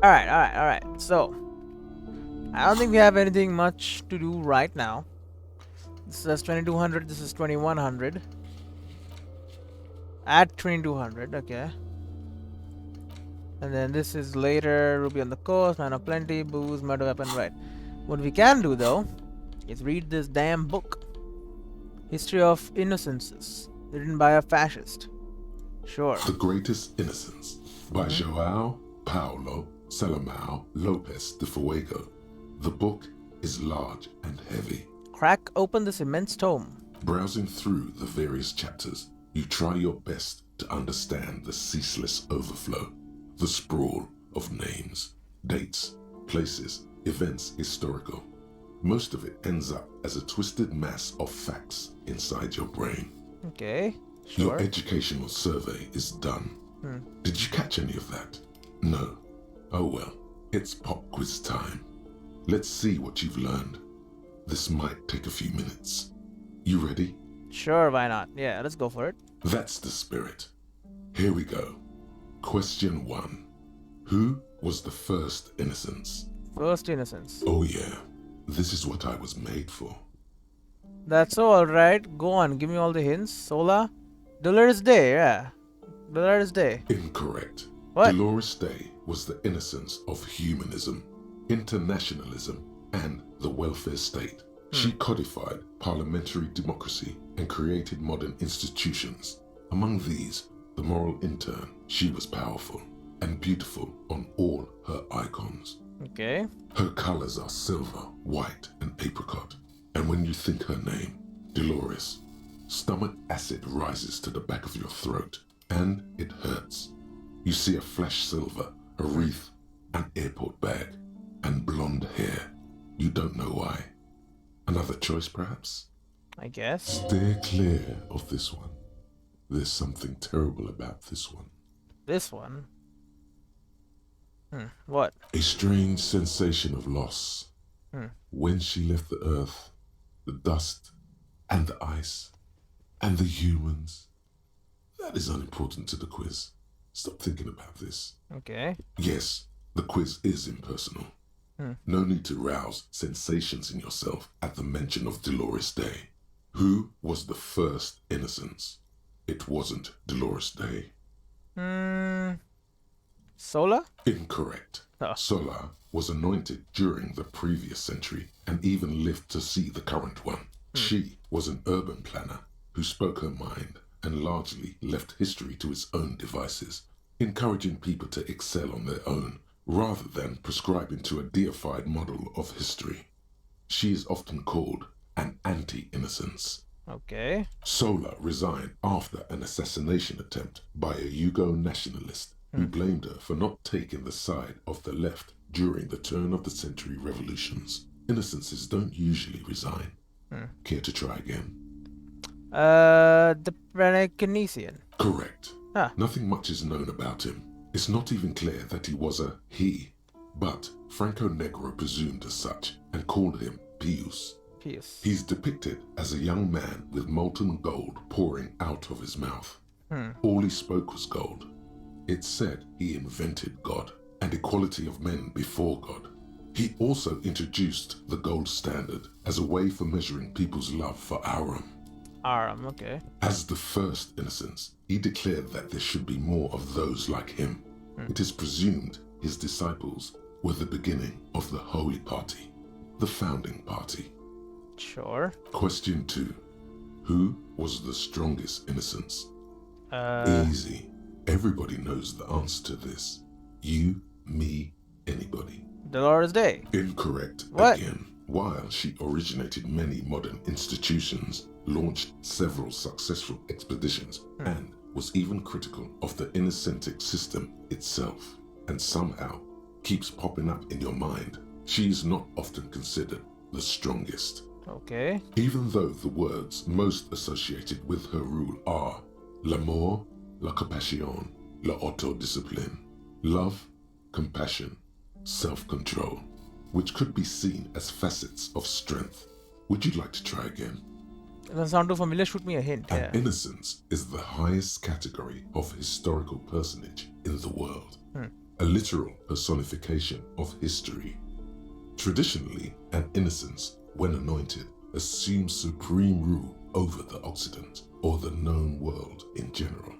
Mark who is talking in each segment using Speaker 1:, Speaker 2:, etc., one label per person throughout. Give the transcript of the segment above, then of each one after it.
Speaker 1: Alright. So, I don't think we have anything much to do right now. This is 2200, this is 2100. At 2200, okay. And then this is later, Ruby on the Coast, Man of Plenty, Booze, Murder Weapon, right. What we can do though, is read this damn book. History of Innocences, written by a fascist. Sure.
Speaker 2: The Greatest Innocence by João Paulo Salomão Lopes de Fuego. The book is large and heavy.
Speaker 1: Crack open this immense tome.
Speaker 2: Browsing through the various chapters, you try your best to understand the ceaseless overflow, the sprawl of names, dates, places, events historical. Most of it ends up as a twisted mass of facts inside your brain.
Speaker 1: Okay,
Speaker 2: Your
Speaker 1: sure.
Speaker 2: educational survey is done. Did you catch any of that? No. Oh well, it's pop quiz time. Let's see what you've learned. This might take a few minutes. You ready?
Speaker 1: Sure, why not? Yeah, let's go for it.
Speaker 2: That's the spirit. Here we go. Question 1. Who was the first innocence?
Speaker 1: First Innocence.
Speaker 2: Oh yeah, this is what I was made for.
Speaker 1: That's all right. Go on, give me all the hints. Sola? Dolores Day, yeah. Dolores Day.
Speaker 2: Incorrect.
Speaker 1: What?
Speaker 2: Dolores Day was the innocence of humanism, internationalism, and the welfare state. She codified parliamentary democracy and created modern institutions. Among these, the moral intern. She was powerful and beautiful on all her icons.
Speaker 1: Okay.
Speaker 2: Her colors are silver, white, and apricot. And when you think her name, Dolores, stomach acid rises to the back of your throat, and it hurts. You see a flash silver, a wreath, an airport bag, and blonde hair. You don't know why. Another choice, perhaps?
Speaker 1: I guess.
Speaker 2: Steer clear of this one. There's something terrible about this one.
Speaker 1: This one. What?
Speaker 2: A strange sensation of loss. When she left the earth, the dust, and the ice, and the humans. That is unimportant to the quiz. Stop thinking about this.
Speaker 1: Okay.
Speaker 2: Yes, the quiz is impersonal. No need to rouse sensations in yourself at the mention of Dolores Day. Who was the first innocence? It wasn't Dolores Day.
Speaker 1: Sola?
Speaker 2: Incorrect.
Speaker 1: Oh.
Speaker 2: Sola was anointed during the previous century and even lived to see the current one. She was an urban planner who spoke her mind and largely left history to its own devices, encouraging people to excel on their own rather than prescribing to a deified model of history. She is often called an anti-innocence.
Speaker 1: Okay.
Speaker 2: Sola resigned after an assassination attempt by a Yugo nationalist who blamed her for not taking the side of the left during the turn-of-the-century revolutions. Innocences don't usually resign. Care to try again?
Speaker 1: The Penecynesian.
Speaker 2: Correct.
Speaker 1: Ah.
Speaker 2: Nothing much is known about him. It's not even clear that he was a he, but Franco Negro presumed as such and called him Pius.
Speaker 1: Pius.
Speaker 2: He's depicted as a young man with molten gold pouring out of his mouth. All he spoke was gold. It's said he invented God and equality of men before God. He also introduced the gold standard as a way for measuring people's love for Aram.
Speaker 1: Aram, okay.
Speaker 2: As the first innocence, he declared that there should be more of those like him. It is presumed his disciples were the beginning of the Holy Party, the founding party.
Speaker 1: Sure.
Speaker 2: Question 2. Who was the strongest innocence? Easy. Everybody knows the answer to this. You, me, anybody.
Speaker 1: Dolores Day.
Speaker 2: Incorrect
Speaker 1: What?
Speaker 2: again. While she originated many modern institutions, launched several successful expeditions, and was even critical of the Innocentic system itself, and somehow keeps popping up in your mind, she is not often considered the strongest.
Speaker 1: Okay.
Speaker 2: Even though the words most associated with her rule are l'amour, la compassion, la autodiscipline, love, compassion, self-control, which could be seen as facets of strength. Would you like to try again?
Speaker 1: Doesn't sound too familiar. Shoot me a hint.
Speaker 2: An
Speaker 1: Yeah.
Speaker 2: innocence is the highest category of historical personage in the world. a literal personification of history. Traditionally, an innocence, when anointed, assumes supreme rule over the Occident or the known world in general.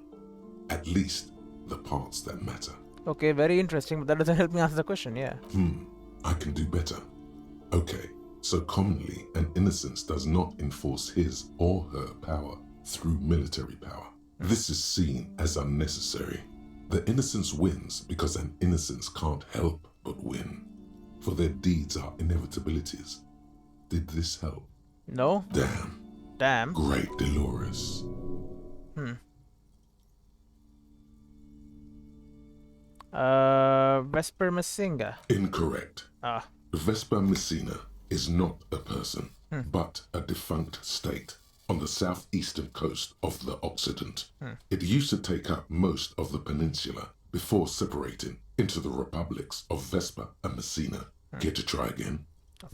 Speaker 2: At least the parts that matter.
Speaker 1: Okay, very interesting, but that doesn't help me answer the question, yeah.
Speaker 2: I can do better. Okay, so commonly an innocence does not enforce his or her power through military power. This is seen as unnecessary. The innocence wins because an innocence can't help but win, for their deeds are inevitabilities. Did this help?
Speaker 1: No?
Speaker 2: Damn. Great Dolores.
Speaker 1: Vesper Messinga.
Speaker 2: Incorrect.
Speaker 1: Ah.
Speaker 2: Vespa Messina is not a person, but a defunct state on the southeastern coast of the Occident. It used to take up most of the peninsula before separating into the republics of Vespa and Messina. Care to try again?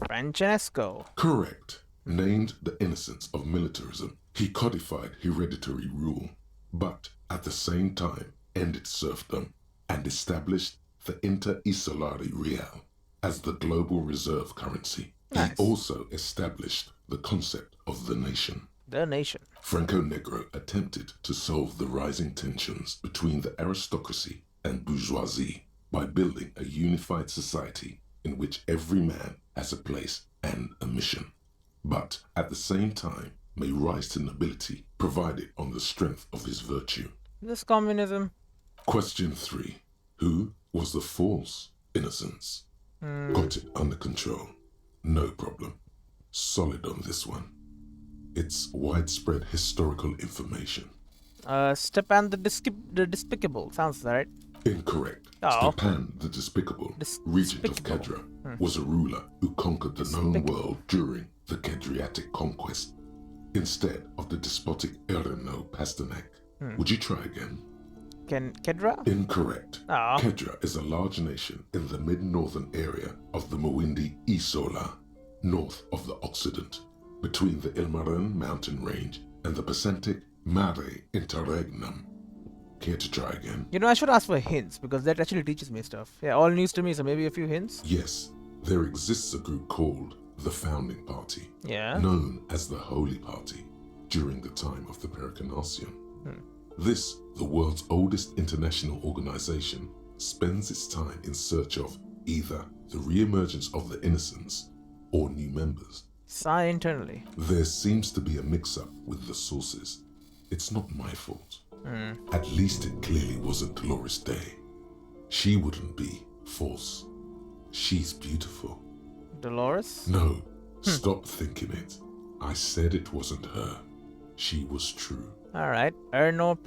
Speaker 1: Francesco.
Speaker 2: Correct. Named the innocence of militarism, he codified hereditary rule, but at the same time ended serfdom and established the Inter-Isolari Real as the global reserve currency.
Speaker 1: Nice.
Speaker 2: He also established the concept of the nation.
Speaker 1: The nation.
Speaker 2: Franco Negro attempted to solve the rising tensions between the aristocracy and bourgeoisie by building a unified society in which every man has a place and a mission, but at the same time may rise to nobility provided on the strength of his virtue.
Speaker 1: This communism.
Speaker 2: Question 3. Who was the false innocence? Got it under control. No problem. Solid on this one. It's widespread historical information.
Speaker 1: Stepan the Despicable. Sounds right.
Speaker 2: Incorrect.
Speaker 1: Oh.
Speaker 2: Stepan the Despicable, regent of Kedra, was a ruler who conquered the known world during the Kedriatic conquest, instead of the despotic Erno Pasternak. Would you try again?
Speaker 1: Kedra?
Speaker 2: Incorrect.
Speaker 1: Oh.
Speaker 2: Kedra is a large nation in the mid-northern area of the Mawindi Isola, north of the Occident, between the Ilmarin mountain range and the Pacific Mare Interregnum. Care to try again?
Speaker 1: You know, I should ask for hints because that actually teaches me stuff. Yeah, all news to me, so maybe a few hints?
Speaker 2: Yes, there exists a group called the Founding Party, known as the Holy Party, during the time of the Pericarnacian. This, the world's oldest international organization, spends its time in search of either the re-emergence of the innocents or new members.
Speaker 1: Sigh internally.
Speaker 2: There seems to be a mix-up with the sources. It's not my fault. At least it clearly wasn't Dolores Day. She wouldn't be false. She's beautiful.
Speaker 1: Dolores?
Speaker 2: No, stop thinking it. I said it wasn't her. She was true.
Speaker 1: Alright. Erno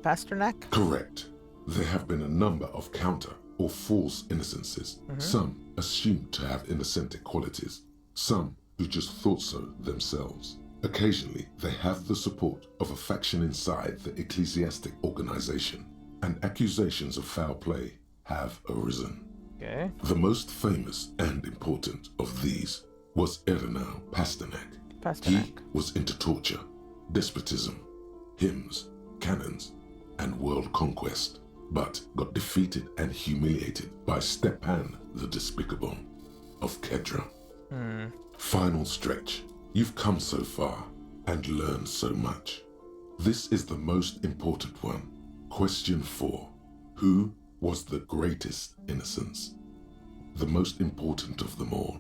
Speaker 1: Pasternak?
Speaker 2: Correct. There have been a number of counter or false innocences. Some assumed to have innocentic qualities. Some who just thought so themselves. Occasionally, they have the support of a faction inside the ecclesiastic organization, and accusations of foul play have arisen.
Speaker 1: Okay.
Speaker 2: The most famous and important of these was Erno Pasternak. He was into torture, despotism, hymns, cannons, and world conquest, but got defeated and humiliated by Stepan the Despicable of Kedra. Final stretch. You've come so far and learned so much. This is the most important one. Question 4. Who was the greatest innocence? The most important of them all.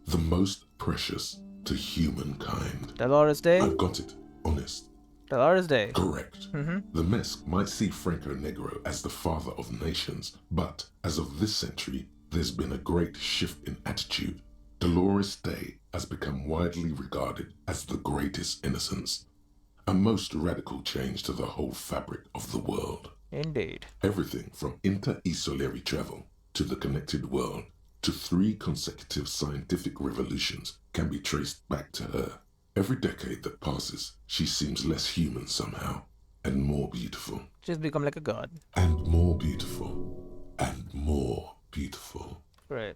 Speaker 2: The most precious to humankind.
Speaker 1: Dolores Day?
Speaker 2: I've got it. Honest.
Speaker 1: Dolores Day.
Speaker 2: Correct. The Mesk might see Franco Negro as the father of nations, but as of this century, there's been a great shift in attitude. Dolores Day has become widely regarded as the greatest innocence, a most radical change to the whole fabric of the world.
Speaker 1: Indeed.
Speaker 2: Everything from inter-isolary travel to the connected world to 3 consecutive scientific revolutions can be traced back to her. Every decade that passes, she seems less human somehow, and more beautiful.
Speaker 1: She's become like a god.
Speaker 2: And more beautiful. And more beautiful.
Speaker 1: Right.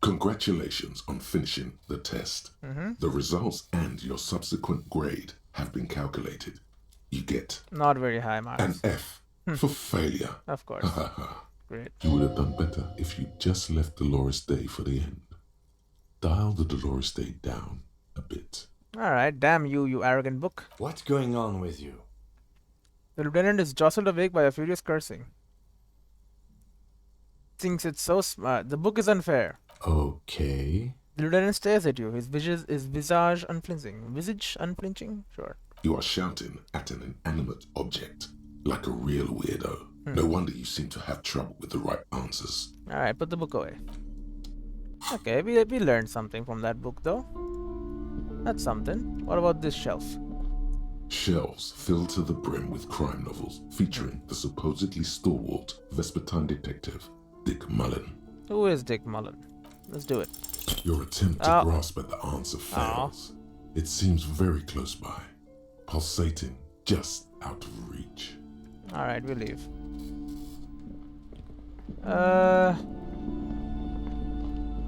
Speaker 2: Congratulations on finishing the test. The results and your subsequent grade have been calculated. You get
Speaker 1: not very high marks.
Speaker 2: an F for failure.
Speaker 1: Of course. Great.
Speaker 2: You would have done better if you just left Dolores Day for the end. Dial the Dolores Day down a bit.
Speaker 1: Alright, damn you, you arrogant book.
Speaker 3: What's going on with you?
Speaker 1: The lieutenant is jostled awake by a furious cursing. Thinks it's so smart. The book is unfair.
Speaker 2: Okay.
Speaker 1: The lieutenant stares at you, his visage unflinching. Visage unflinching? Sure.
Speaker 2: You are shouting at an inanimate object, like a real weirdo. No wonder you seem to have trouble with the right answers.
Speaker 1: Alright, put the book away. Okay, we learned something from that book though. That's something. What about this shelf?
Speaker 2: Shelves filled to the brim with crime novels featuring the supposedly stalwart Vespertine detective, Dick Mullen.
Speaker 1: Who is Dick Mullen? Let's do it.
Speaker 2: Your attempt to grasp at the answer fails. It seems very close by, pulsating just out of reach.
Speaker 1: Alright, we leave.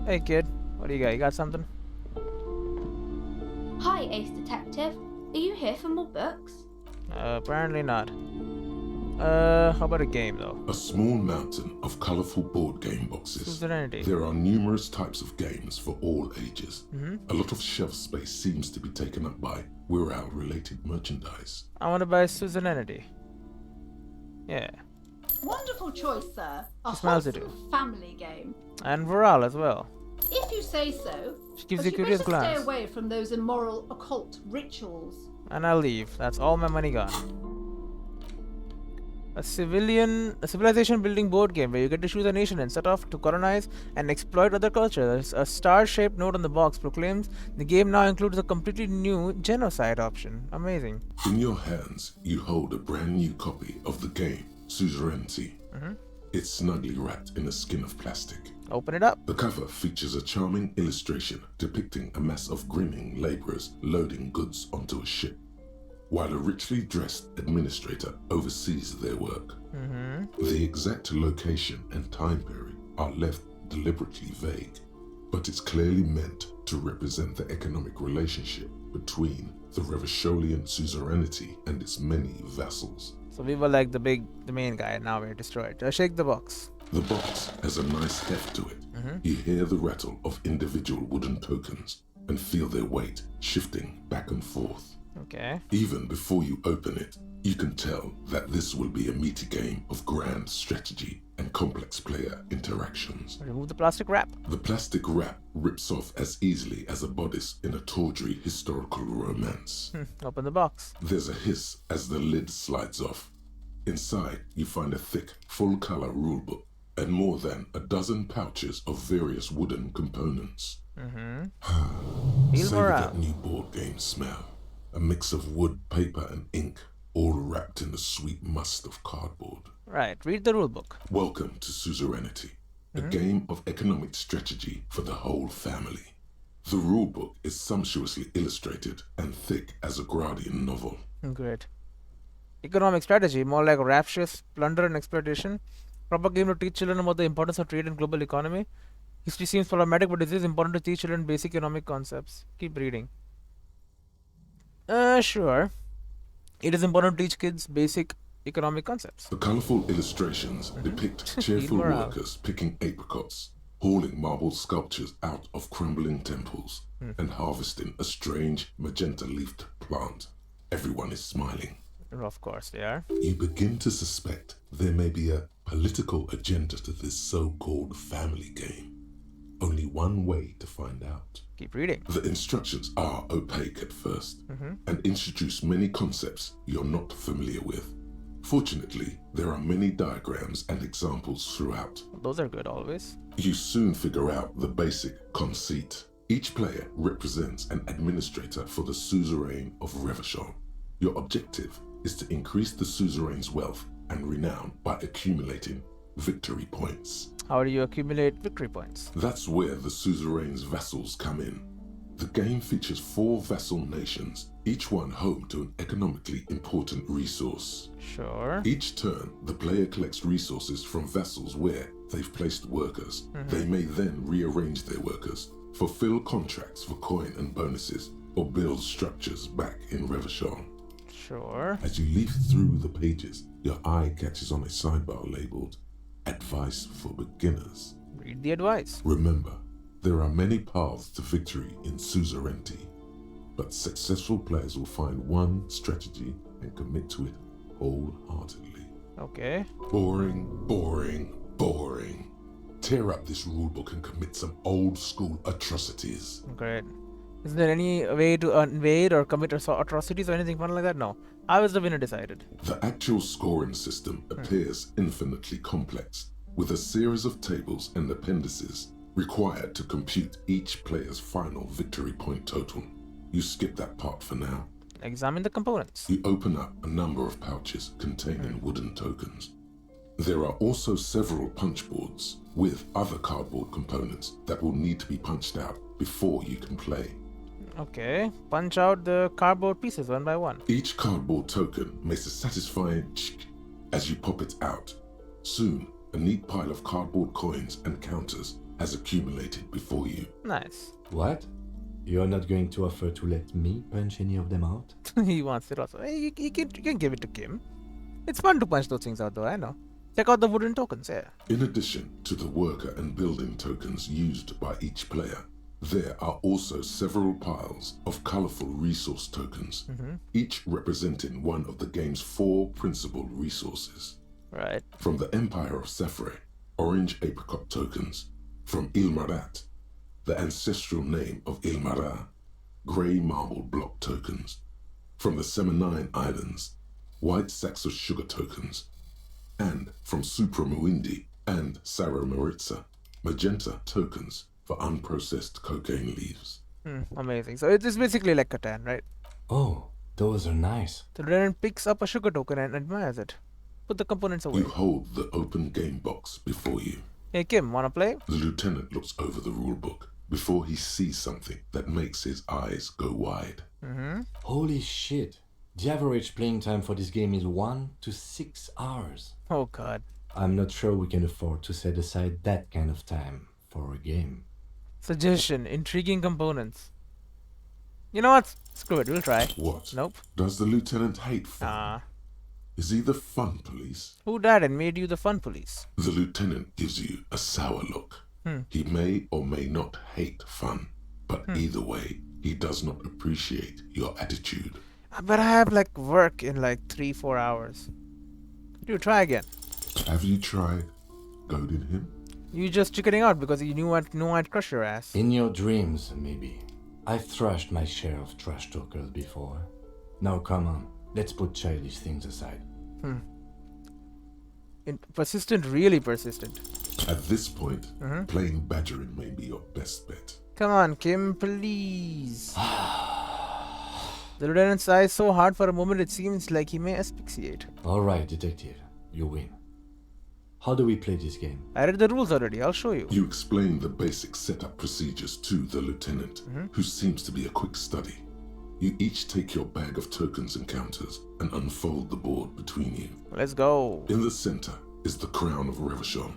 Speaker 1: Hey kid, what do you got? You got something?
Speaker 4: Hi, Ace Detective. Are you here for more books?
Speaker 1: Apparently not. How about a game though?
Speaker 2: A small mountain of colorful board game boxes.
Speaker 1: Suzerainty.
Speaker 2: There are numerous types of games for all ages. A lot of shelf space seems to be taken up by Wirral-related merchandise.
Speaker 1: I want to buy Suzerainty. Yeah.
Speaker 5: Wonderful choice, sir. A
Speaker 1: Smells it.
Speaker 5: wholesome family game.
Speaker 1: And Voral as well.
Speaker 5: If you say so.
Speaker 1: She gives
Speaker 5: but
Speaker 1: you a
Speaker 5: you
Speaker 1: curious
Speaker 5: better
Speaker 1: glance.
Speaker 5: stay away from those immoral occult rituals.
Speaker 1: And I'll leave. That's all my money gone. A civilization building board game where you get to choose a nation and set off to colonize and exploit other cultures. A star-shaped note on the box proclaims the game now includes a completely new genocide option. Amazing.
Speaker 2: In your hands, you hold a brand new copy of the game, Suzerainty. It's snugly wrapped in a skin of plastic.
Speaker 1: Open it up.
Speaker 2: The cover features a charming illustration depicting a mass of grinning laborers loading goods onto a ship, while a richly dressed administrator oversees their work. The exact location and time period are left deliberately vague, but it's clearly meant to represent the economic relationship between the Revacholian suzerainty and its many vassals.
Speaker 1: So we were like the main guy, and now we're destroyed. Shake the box.
Speaker 2: The box has a nice heft to it. You hear the rattle of individual wooden tokens and feel their weight shifting back and forth.
Speaker 1: Okay.
Speaker 2: Even before you open it, you can tell that this will be a meaty game of grand strategy and complex player interactions.
Speaker 1: Remove the plastic wrap.
Speaker 2: The plastic wrap rips off as easily as a bodice in a tawdry historical romance.
Speaker 1: Open the box.
Speaker 2: There's a hiss as the lid slides off. Inside, you find a thick, full-color rulebook and more than a dozen pouches of various wooden components.
Speaker 1: Feel
Speaker 2: Savor
Speaker 1: morale.
Speaker 2: that new board game smell. A mix of wood, paper, and ink, all wrapped in the sweet must of cardboard.
Speaker 1: Right. Read the rulebook.
Speaker 2: Welcome to Suzerainty, a game of economic strategy for the whole family. The rulebook is sumptuously illustrated and thick as a Gradian novel.
Speaker 1: Great. Economic strategy, more like rapturous plunder and exploitation. Proper game to teach children about the importance of trade and global economy. History seems problematic, but it is important to teach children basic economic concepts. Keep reading. Sure. It is important to teach kids basic economic concepts.
Speaker 2: The colorful illustrations depict cheerful
Speaker 1: morale.
Speaker 2: workers picking apricots, hauling marble sculptures out of crumbling temples, and harvesting a strange magenta-leafed plant. Everyone is smiling.
Speaker 1: Of course they are.
Speaker 2: You begin to suspect there may be a political agenda to this so-called family game. Only one way to find out.
Speaker 1: Keep reading.
Speaker 2: The instructions are opaque at first and introduce many concepts you're not familiar with. Fortunately, there are many diagrams and examples throughout.
Speaker 1: Those are good always.
Speaker 2: You soon figure out the basic conceit. Each player represents an administrator for the suzerain of Revachol. Your objective is to increase the suzerain's wealth and renown by accumulating victory points.
Speaker 1: How do you accumulate victory points?
Speaker 2: That's where the suzerain's vassals come in. The game features 4 vassal nations, each one home to an economically important resource.
Speaker 1: Sure.
Speaker 2: Each turn, the player collects resources from vassals where they've placed workers. They may then rearrange their workers, fulfill contracts for coin and bonuses, or build structures back in Revachol.
Speaker 1: Sure.
Speaker 2: As you leaf through the pages, your eye catches on a sidebar labeled Advice for beginners.
Speaker 1: Read the advice.
Speaker 2: Remember, there are many paths to victory in suzerainty, but successful players will find one strategy and commit to it wholeheartedly.
Speaker 1: Okay.
Speaker 2: Boring, boring, boring. Tear up this rulebook and commit some old school atrocities.
Speaker 1: Great. Is there any way to invade or commit atrocities or anything fun like that? No. How is the winner decided?
Speaker 2: The actual scoring system appears infinitely complex, with a series of tables and appendices required to compute each player's final victory point total. You skip that part for now.
Speaker 1: Examine the components.
Speaker 2: You open up a number of pouches containing wooden tokens. There are also several punch boards with other cardboard components that will need to be punched out before you can play.
Speaker 1: Okay. Punch out the cardboard pieces one by one.
Speaker 2: Each cardboard token makes a satisfying chick as you pop it out. Soon, a neat pile of cardboard coins and counters has accumulated before you.
Speaker 1: Nice.
Speaker 3: What? You're not going to offer to let me punch any of them out?
Speaker 1: He wants it also. Hey, you can give it to Kim. It's fun to punch those things out though, I know. Check out the wooden tokens, yeah.
Speaker 2: In addition to the worker and building tokens used by each player, there are also several piles of colorful resource tokens, each representing one of the game's 4 principal resources.
Speaker 1: Right.
Speaker 2: From the Empire of Safre, orange apricot tokens. From Ilmarat, the ancestral name of Ilmara, grey marble block tokens. From the Seminine Islands, white sacks of sugar tokens. And from Supra Muindi and Sarah Maritza, magenta tokens for unprocessed cocaine leaves.
Speaker 1: Amazing. So it's basically like Catan, right?
Speaker 3: Oh, those are nice.
Speaker 1: The lieutenant picks up a sugar token and admires it. Put the components away.
Speaker 2: You hold the open game box before you.
Speaker 1: Hey Kim, wanna play?
Speaker 2: The lieutenant looks over the rulebook before he sees something that makes his eyes go wide.
Speaker 3: Holy shit. The average playing time for this game is 1 to 6 hours.
Speaker 1: Oh god.
Speaker 3: I'm not sure we can afford to set aside that kind of time for a game.
Speaker 1: Suggestion, intriguing components. You know what? Screw it, we'll try.
Speaker 2: What?
Speaker 1: Nope.
Speaker 2: Does the lieutenant hate fun?
Speaker 1: Ah.
Speaker 2: Is he the fun police?
Speaker 1: Who died and made you the fun police?
Speaker 2: The lieutenant gives you a sour look. He may or may not hate fun, but either way, he does not appreciate your attitude.
Speaker 1: But I have like work in like 3-4 hours. You try again.
Speaker 2: Have you tried goading him?
Speaker 1: You just chickening out because you knew I'd crush your ass.
Speaker 3: In your dreams, maybe. I've thrashed my share of trash talkers before. Now come on, let's put childish things aside.
Speaker 1: Persistent, really persistent.
Speaker 2: At this point, plain badgering may be your best bet.
Speaker 1: Come on, Kim, please. The lieutenant's eyes so hard for a moment it seems like he may asphyxiate.
Speaker 3: Alright, detective, you win. How do we play this game?
Speaker 1: I read the rules already, I'll show you.
Speaker 2: You explain the basic setup procedures to the lieutenant, who seems to be a quick study. You each take your bag of tokens and counters and unfold the board between you.
Speaker 1: Let's go.
Speaker 2: In the center is the crown of Revachon.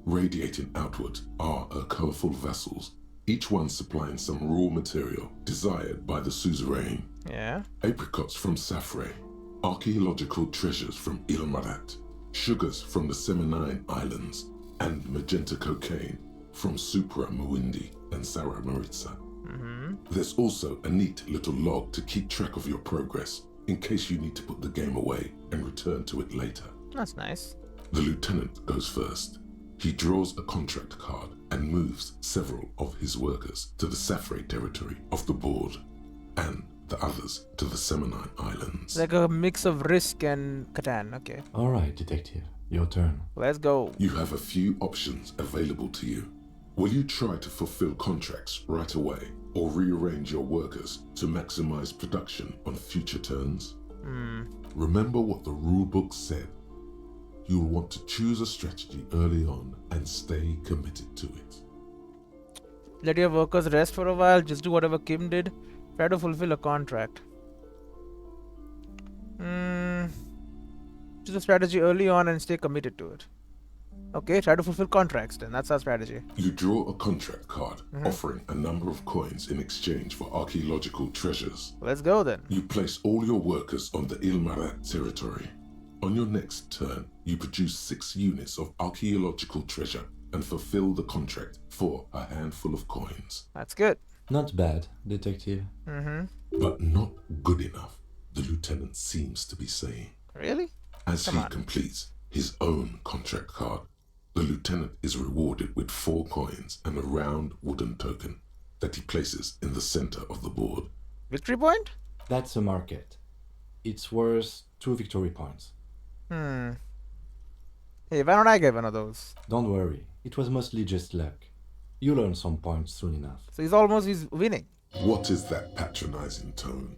Speaker 2: Radiating outward are her colorful vessels, each one supplying some raw material desired by the suzerain.
Speaker 1: Yeah.
Speaker 2: Apricots from Safre, archaeological treasures from Ilmarat, sugars from the Seminine Islands, and magenta cocaine from Supra Muindi and Sarah Maritza. There's also a neat little log to keep track of your progress in case you need to put the game away and return to it later.
Speaker 1: That's nice.
Speaker 2: The lieutenant goes first. He draws a contract card and moves several of his workers to the Safre territory of the board, and the others to the Seminine Islands.
Speaker 1: It's like a mix of Risk and Catan, okay.
Speaker 3: Alright, detective, your turn.
Speaker 1: Let's go.
Speaker 2: You have a few options available to you. Will you try to fulfill contracts right away, or rearrange your workers to maximize production on future turns? Remember what the rulebook said. You'll want to choose a strategy early on and stay committed to it.
Speaker 1: Let your workers rest for a while, just do whatever Kim did. Try to fulfill a contract. Choose a strategy early on and stay committed to it. Okay, try to fulfill contracts then. That's our strategy.
Speaker 2: You draw a contract card offering a number of coins in exchange for archaeological treasures.
Speaker 1: Let's go then.
Speaker 2: You place all your workers on the Ilmarat territory. On your next turn, you produce 6 units of archaeological treasure and fulfill the contract for a handful of coins.
Speaker 1: That's good.
Speaker 3: Not bad, detective.
Speaker 2: But not good enough, the lieutenant seems to be saying.
Speaker 1: Really?
Speaker 2: As
Speaker 1: Come
Speaker 2: he
Speaker 1: on.
Speaker 2: completes his own contract card, the lieutenant is rewarded with 4 coins and a round wooden token that he places in the center of the board.
Speaker 1: Victory point?
Speaker 3: That's a market. It's worth 2 victory points.
Speaker 1: Hey, why don't I get one of those?
Speaker 3: Don't worry, it was mostly just luck. You'll earn some points soon enough.
Speaker 1: So he's winning.
Speaker 2: What is that patronizing tone?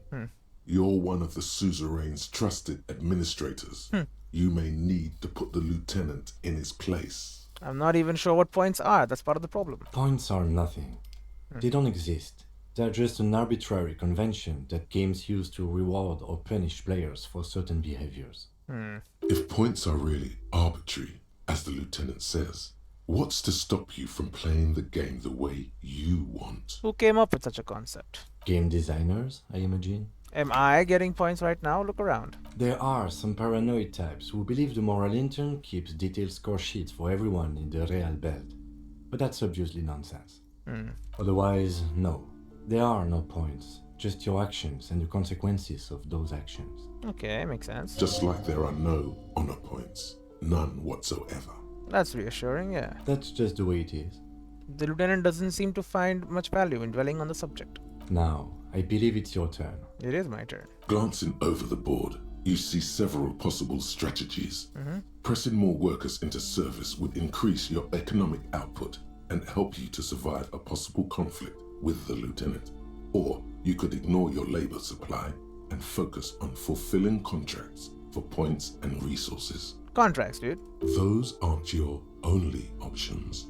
Speaker 2: You're one of the suzerain's trusted administrators. You may need to put the lieutenant in his place.
Speaker 1: I'm not even sure what points are. That's part of the problem.
Speaker 3: Points are nothing. They don't exist. They're just an arbitrary convention that games use to reward or punish players for certain behaviors.
Speaker 2: If points are really arbitrary, as the lieutenant says, what's to stop you from playing the game the way you want?
Speaker 1: Who came up with such a concept?
Speaker 3: Game designers, I imagine?
Speaker 1: Am I getting points right now? Look around.
Speaker 3: There are some paranoid types who believe the moral intern keeps detailed score sheets for everyone in the real belt. But that's obviously nonsense. Otherwise, no. There are no points, just your actions and the consequences of those actions.
Speaker 1: Okay, makes sense.
Speaker 2: Just like there are no honor points. None whatsoever.
Speaker 1: That's reassuring, yeah.
Speaker 3: That's just the way it is.
Speaker 1: The lieutenant doesn't seem to find much value in dwelling on the subject.
Speaker 3: Now, I believe it's your turn.
Speaker 1: It is my turn.
Speaker 2: Glancing over the board, you see several possible strategies. Pressing more workers into service would increase your economic output and help you to survive a possible conflict with the lieutenant. Or you could ignore your labor supply and focus on fulfilling contracts for points and resources.
Speaker 1: Contracts, dude.
Speaker 2: Those aren't your only options.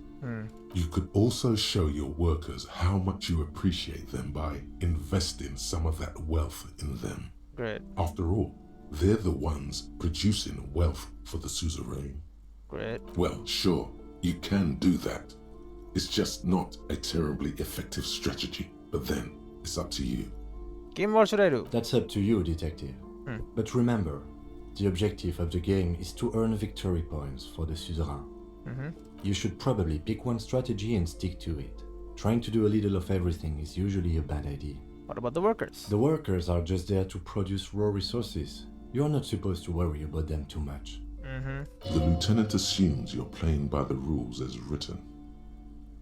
Speaker 2: You could also show your workers how much you appreciate them by investing some of that wealth in them.
Speaker 1: Great.
Speaker 2: After all, they're the ones producing wealth for the suzerain.
Speaker 1: Great.
Speaker 2: Well, sure, you can do that. It's just not a terribly effective strategy, but then it's up to you.
Speaker 1: Kim, what should I do?
Speaker 3: That's up to you, detective. But remember, the objective of the game is to earn victory points for the suzerain. You should probably pick one strategy and stick to it. Trying to do a little of everything is usually a bad idea.
Speaker 1: What about the workers?
Speaker 3: The workers are just there to produce raw resources. You're not supposed to worry about them too much.
Speaker 2: The lieutenant assumes you're playing by the rules as written.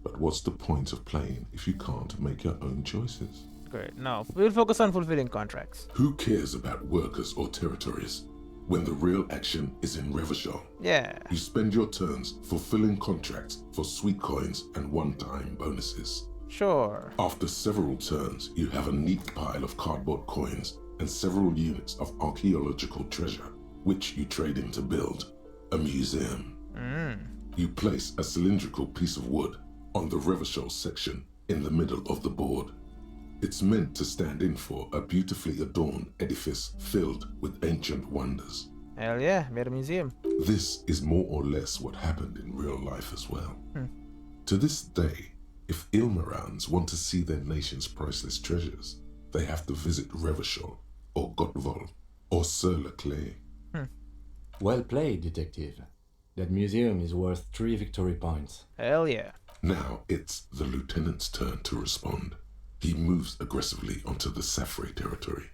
Speaker 2: But what's the point of playing if you can't make your own choices?
Speaker 1: Great. No, we'll focus on fulfilling contracts.
Speaker 2: Who cares about workers or territories when the real action is in Revachol?
Speaker 1: Yeah.
Speaker 2: You spend your turns fulfilling contracts for sweet coins and one-time bonuses.
Speaker 1: Sure.
Speaker 2: After several turns, you have a neat pile of cardboard coins and several units of archaeological treasure, which you trade in to build a museum. You place a cylindrical piece of wood on the Revachol section in the middle of the board. It's meant to stand in for a beautifully adorned edifice filled with ancient wonders.
Speaker 1: Hell yeah, made a museum.
Speaker 2: This is more or less what happened in real life as well. To this day, if Ilmarans want to see their nation's priceless treasures, they have to visit Revachol, or Gottwald, or Sur-le-Clay.
Speaker 3: Well played, detective. That museum is worth 3 victory points.
Speaker 1: Hell yeah.
Speaker 2: Now it's the lieutenant's turn to respond. He moves aggressively onto the Safre territory.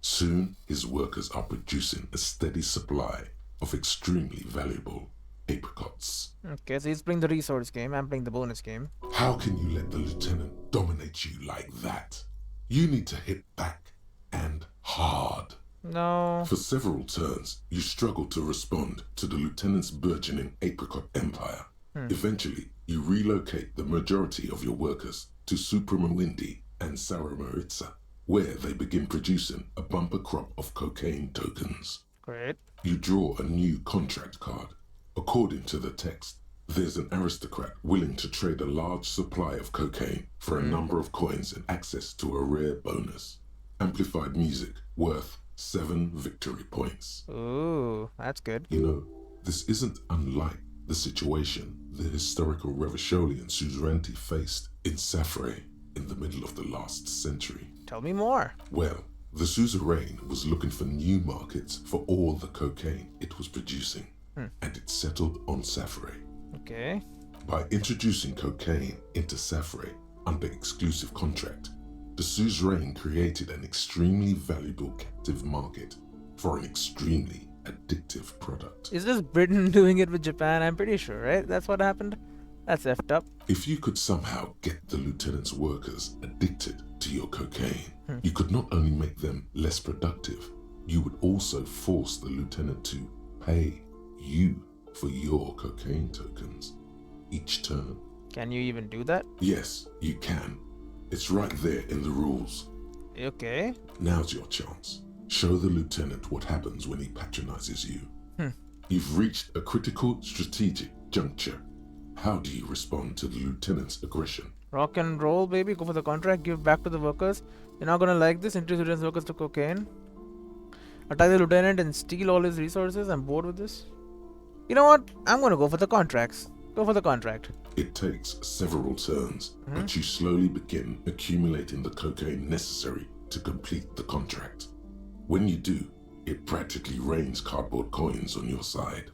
Speaker 2: Soon, his workers are producing a steady supply of extremely valuable apricots.
Speaker 1: Okay, so he's playing the resource game, I'm playing the bonus game.
Speaker 2: How can you let the lieutenant dominate you like that? You need to hit back, and hard.
Speaker 1: No.
Speaker 2: For several turns, you struggle to respond to the lieutenant's burgeoning apricot empire. Eventually, you relocate the majority of your workers to Supremawindi and Saramaritsa, where they begin producing a bumper crop of cocaine tokens.
Speaker 1: Great.
Speaker 2: You draw a new contract card. According to the text, there's an aristocrat willing to trade a large supply of cocaine for a number of coins and access to a rare bonus. Amplified music worth 7 victory points.
Speaker 1: Ooh, that's good.
Speaker 2: You know, this isn't unlike the situation the historical Revacholian suzerainty faced in Safre in the middle of the last century.
Speaker 1: Tell me more.
Speaker 2: Well, The suzerain was looking for new markets for all the cocaine it was producing, and it settled on Safre.
Speaker 1: Okay.
Speaker 2: By introducing cocaine into Safre under exclusive contract, the suzerain created an extremely valuable captive market for an extremely addictive product.
Speaker 1: Is this Britain doing it with Japan? I'm pretty sure, right? That's what happened? That's effed up.
Speaker 2: If you could somehow get the lieutenant's workers addicted to your cocaine, you could not only make them less productive, you would also force the lieutenant to pay you for your cocaine tokens each turn.
Speaker 1: Can you even do that?
Speaker 2: Yes, you can. It's right there in the rules.
Speaker 1: Okay.
Speaker 2: Now's your chance. Show the lieutenant what happens when he patronizes you. You've reached a critical strategic juncture. How do you respond to the lieutenant's aggression?
Speaker 1: Rock and roll, baby. Go for the contract. Give back to the workers. You're not gonna like this. Introduce lieutenant's workers to cocaine. Attack the lieutenant and steal all his resources. I'm bored with this. You know what? I'm gonna go for the contracts. Go for the contract.
Speaker 2: It takes several turns, but you slowly begin accumulating the cocaine necessary to complete the contract. When you do, it practically rains cardboard coins on your side.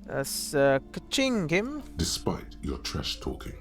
Speaker 1: That's ka-ching, Kim.
Speaker 2: Despite your trash talking,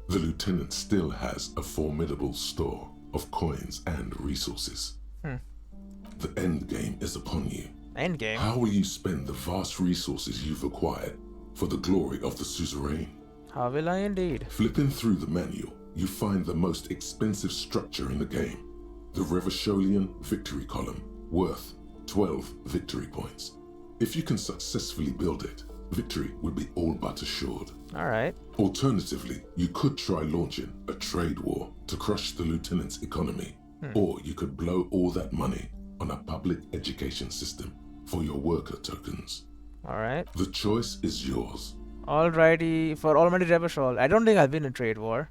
Speaker 2: the lieutenant still has a formidable store of coins and resources. The end game is upon you.
Speaker 1: End game.
Speaker 2: How will you spend the vast resources you've acquired for the glory of the suzerain?
Speaker 1: How will I indeed?
Speaker 2: Flipping through the manual, you find the most expensive structure in the game, the Revacholian victory column, worth 12 victory points. If you can successfully build it, victory would be all but assured.
Speaker 1: Alright.
Speaker 2: Alternatively, you could try launching a trade war to crush the lieutenant's economy, or you could blow all that money on a public education system for your worker tokens.
Speaker 1: Alright.
Speaker 2: The choice is yours.
Speaker 1: Alrighty. For Almighty Revachol. I don't think I'll win a trade war.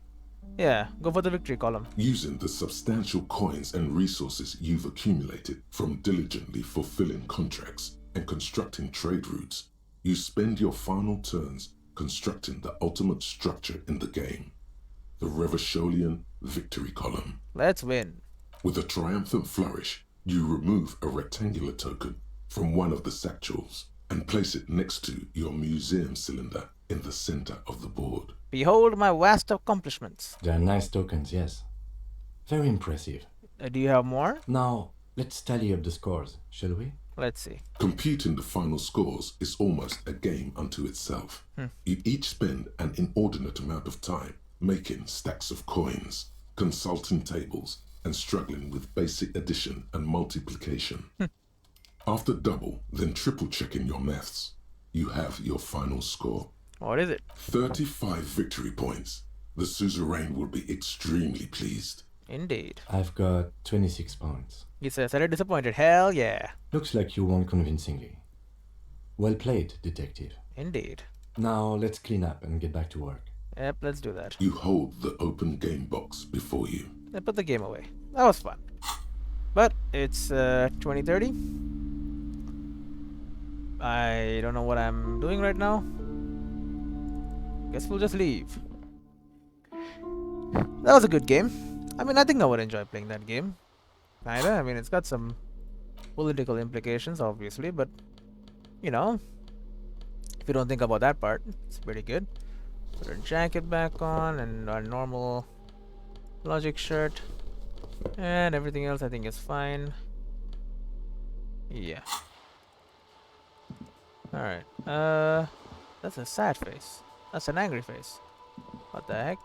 Speaker 1: Yeah, go for the victory column.
Speaker 2: Using the substantial coins and resources you've accumulated from diligently fulfilling contracts and constructing trade routes, you spend your final turns constructing the ultimate structure in the game, the Revacholian victory column.
Speaker 1: Let's win.
Speaker 2: With a triumphant flourish, you remove a rectangular token from one of the satchels and place it next to your museum cylinder in the center of the board.
Speaker 1: Behold my vast accomplishments.
Speaker 3: They are nice tokens, yes. Very impressive.
Speaker 1: Do you have more?
Speaker 3: Now, let's tally up the scores, shall we?
Speaker 1: Let's see.
Speaker 2: Computing the final scores is almost a game unto itself. You each spend an inordinate amount of time making stacks of coins, consulting tables, and struggling with basic addition and multiplication. After double, then triple checking your maths, you have your final score.
Speaker 1: What is it?
Speaker 2: 35 victory points. The suzerain will be extremely pleased.
Speaker 1: Indeed.
Speaker 3: I've got 26 points.
Speaker 1: He says, are you disappointed? Hell yeah.
Speaker 3: Looks like you won convincingly. Well played, detective.
Speaker 1: Indeed.
Speaker 3: Now let's clean up and get back to work.
Speaker 1: Yep, let's do that.
Speaker 2: You hold the open game box before you.
Speaker 1: Then put the game away. That was fun. But it's 2030. I don't know what I'm doing right now. Guess we'll just leave. That was a good game. I mean, I think I would enjoy playing that game. Kinda. I mean, it's got some political implications, obviously, but you know, if you don't think about that part, it's pretty good. Put our jacket back on and our normal logic shirt, and everything else I think is fine. Yeah. Alright. That's a sad face. That's an angry face. What the heck?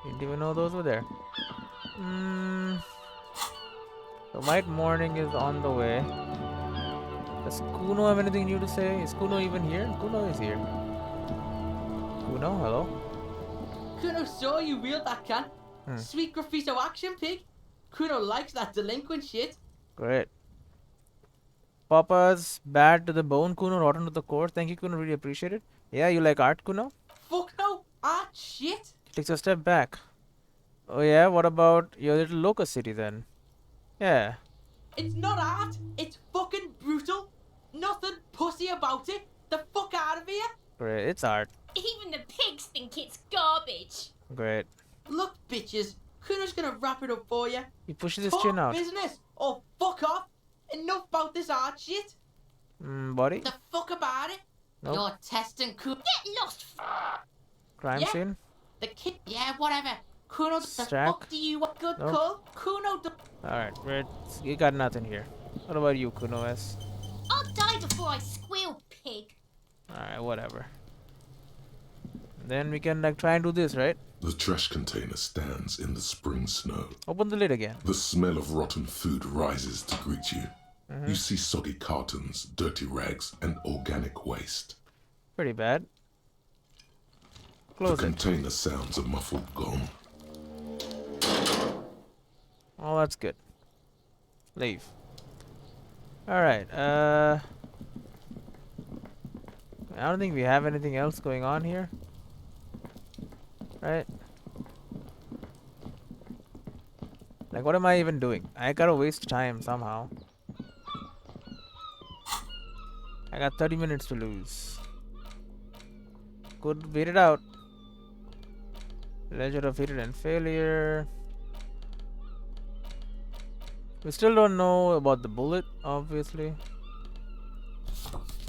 Speaker 1: Didn't even know those were there. The white morning is on the way. Does Kuno have anything new to say? Is Kuno even here? Kuno is here. Kuno, hello?
Speaker 6: Kuno saw you reeled that can. Sweet graffito action, pig. Kuno likes that delinquent shit.
Speaker 1: Great. Papa's bad to the bone, Kuno, rotten to the core. Thank you, Kuno. Really appreciate it. Yeah, you like art, Kuno?
Speaker 6: Fuck no. Ah, shit.
Speaker 1: Takes a step back. Oh yeah, what about your little locust city then? Yeah.
Speaker 6: It's not art. It's fucking brutal. Nothing pussy about it. The fuck out of here.
Speaker 1: Great, it's art.
Speaker 7: Even the pigs think it's garbage.
Speaker 1: Great.
Speaker 6: Look, bitches. Kuno's gonna wrap it up for you.
Speaker 1: He pushes his
Speaker 6: Talk
Speaker 1: chin out.
Speaker 6: business or fuck off. Enough about this art shit.
Speaker 1: Body?
Speaker 6: The fuck about it.
Speaker 1: Nope.
Speaker 6: You're testing Kuno. Get lost.
Speaker 1: Crime
Speaker 6: Yeah.
Speaker 1: scene?
Speaker 6: The kid. Yeah, whatever. Kuno, the
Speaker 1: Stack?
Speaker 6: fuck do you want? Good
Speaker 1: Nope.
Speaker 6: call. Kuno.
Speaker 1: Alright, you got nothing here. What about you, Kuno S?
Speaker 4: I'll die before I squeal, pig.
Speaker 1: Alright, whatever. Then we can like try and do this, right?
Speaker 2: The trash container stands in the spring snow.
Speaker 1: Open the lid again.
Speaker 2: The smell of rotten food rises to greet you.
Speaker 1: Mm-hmm.
Speaker 2: You see soggy cartons, dirty rags, and organic waste.
Speaker 1: Pretty bad.
Speaker 2: The
Speaker 1: Close it.
Speaker 2: container sounds a muffled gong.
Speaker 1: Oh, that's good. Leave. Alright, I don't think we have anything else going on here. Right? Like, what am I even doing? I gotta waste time somehow. I got 30 minutes to lose. Could wait it out. Ledger of failure and failure. We still don't know about the bullet, obviously.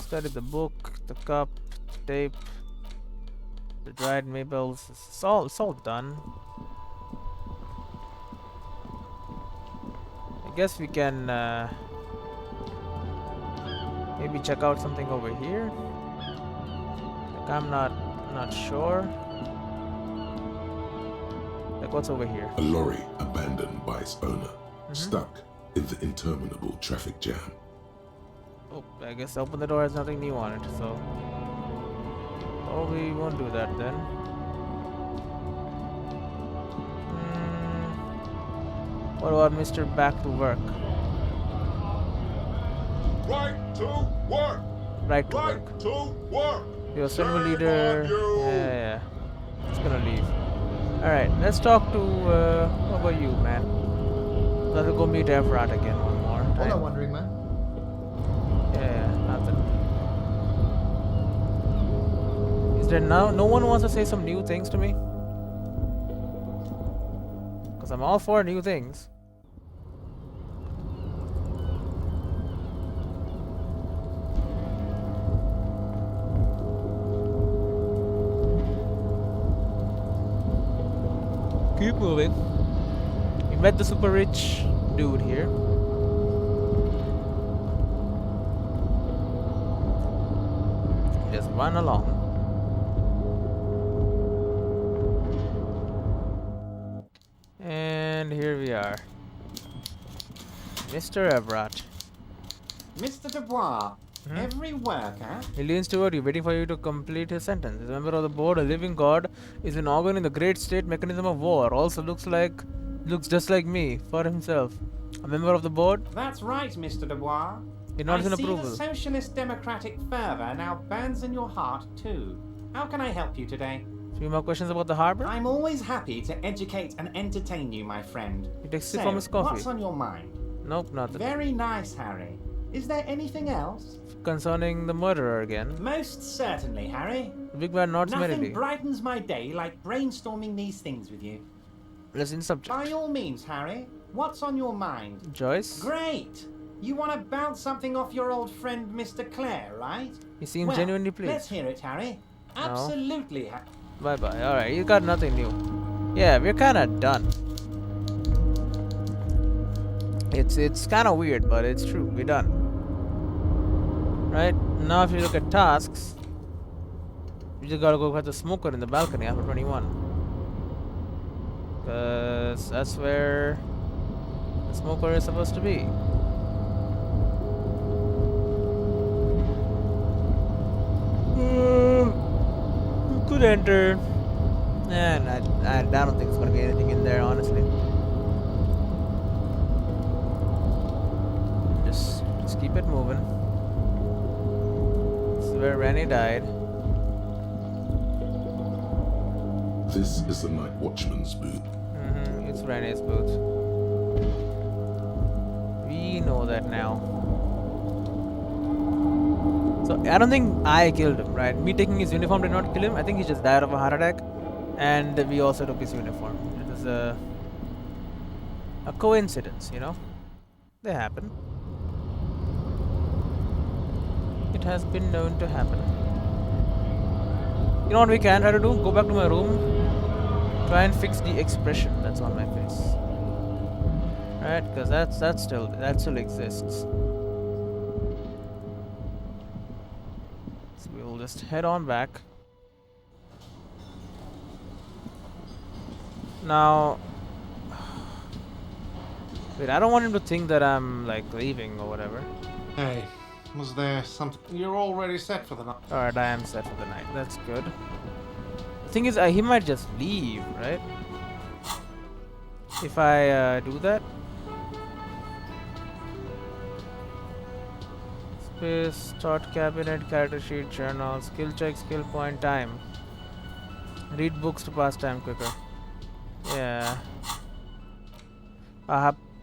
Speaker 1: Study the book, the cup, the tape, the dried maples. It's all done. I guess we can maybe check out something over here. Like I'm not sure. Like what's over here?
Speaker 2: A lorry abandoned by its owner,
Speaker 1: Mm-hmm.
Speaker 2: stuck in the interminable traffic jam.
Speaker 1: Oh, I guess open the door has nothing new on it, so probably won't do that then. What about Mr. Back to Work?
Speaker 2: Right to work!
Speaker 1: Right to work.
Speaker 2: to work!
Speaker 1: Your server leader. Yeah. It's gonna leave. Alright, let's talk to. What about you, man? Let's go meet Evrat again one more
Speaker 7: All
Speaker 1: time.
Speaker 7: I'm wondering, man.
Speaker 1: Yeah, nothing. Is there no one wants to say some new things to me? Because I'm all for new things. Keep moving. We met the super rich dude here. Just run along. And here we are. Mr. Evrat.
Speaker 8: Mr. Dubois,
Speaker 1: Hmm?
Speaker 8: every worker.
Speaker 1: He leans toward you, waiting for you to complete his sentence. As a member of the board, a living god is an organ in the great state mechanism of war. Also looks just like me, for himself. A member of the board?
Speaker 8: That's right, Mr. Dubois.
Speaker 1: He nods in
Speaker 8: I see
Speaker 1: approval.
Speaker 8: the socialist democratic fervor now burns in your heart too. How can I help you today?
Speaker 1: Few more questions about the harbor?
Speaker 8: I'm always happy to educate and entertain you, my friend.
Speaker 1: He takes a sip
Speaker 8: So,
Speaker 1: from his coffee.
Speaker 8: what's on your mind?
Speaker 1: Nope, nothing.
Speaker 8: Very nice, Harry. Is there anything else?
Speaker 1: Concerning the murderer again.
Speaker 8: Most certainly, Harry.
Speaker 1: The big man nods
Speaker 8: Nothing
Speaker 1: merrily.
Speaker 8: brightens my day like brainstorming these things with you.
Speaker 1: Let's in subject.
Speaker 8: By all means, Harry. What's on your mind?
Speaker 1: Joyce?
Speaker 8: Great! You want to bounce something off your old friend Mr. Clare, right?
Speaker 1: He seems
Speaker 8: Well,
Speaker 1: genuinely
Speaker 8: Let's
Speaker 1: pleased.
Speaker 8: hear it, Harry.
Speaker 1: No.
Speaker 8: Absolutely.
Speaker 1: Bye bye. Alright, you got nothing new. Yeah, we're kinda done. It's kinda weird, but it's true. We're done. Right? Now if you look at tasks, you just gotta go catch the smoker in the balcony after 21. Cause that's where the smoker is supposed to be. You could enter. And I don't think there's gonna be anything in there, honestly. Just keep it moving. This is where Rennie died.
Speaker 2: This is the night watchman's booth.
Speaker 1: It's Rennie's booth. We know that now. So I don't think I killed him, right? Me taking his uniform did not kill him. I think he just died of a heart attack. And we also took his uniform. It was A coincidence, you know? They happen. It has been known to happen. You know what we can try to do? Go back to my room. Try and fix the expression that's on my face. Right? Because that still exists. So we'll just head on back. Now, wait, I don't want him to think that I'm like leaving or whatever.
Speaker 8: Hey, was there something? You're already set for the night.
Speaker 1: Alright, I am set for the night. That's good. The thing is, he might just leave, right? If I do that. Space, start cabinet, character sheet, journal, skill check, skill point, time. Read books to pass time quicker. Yeah.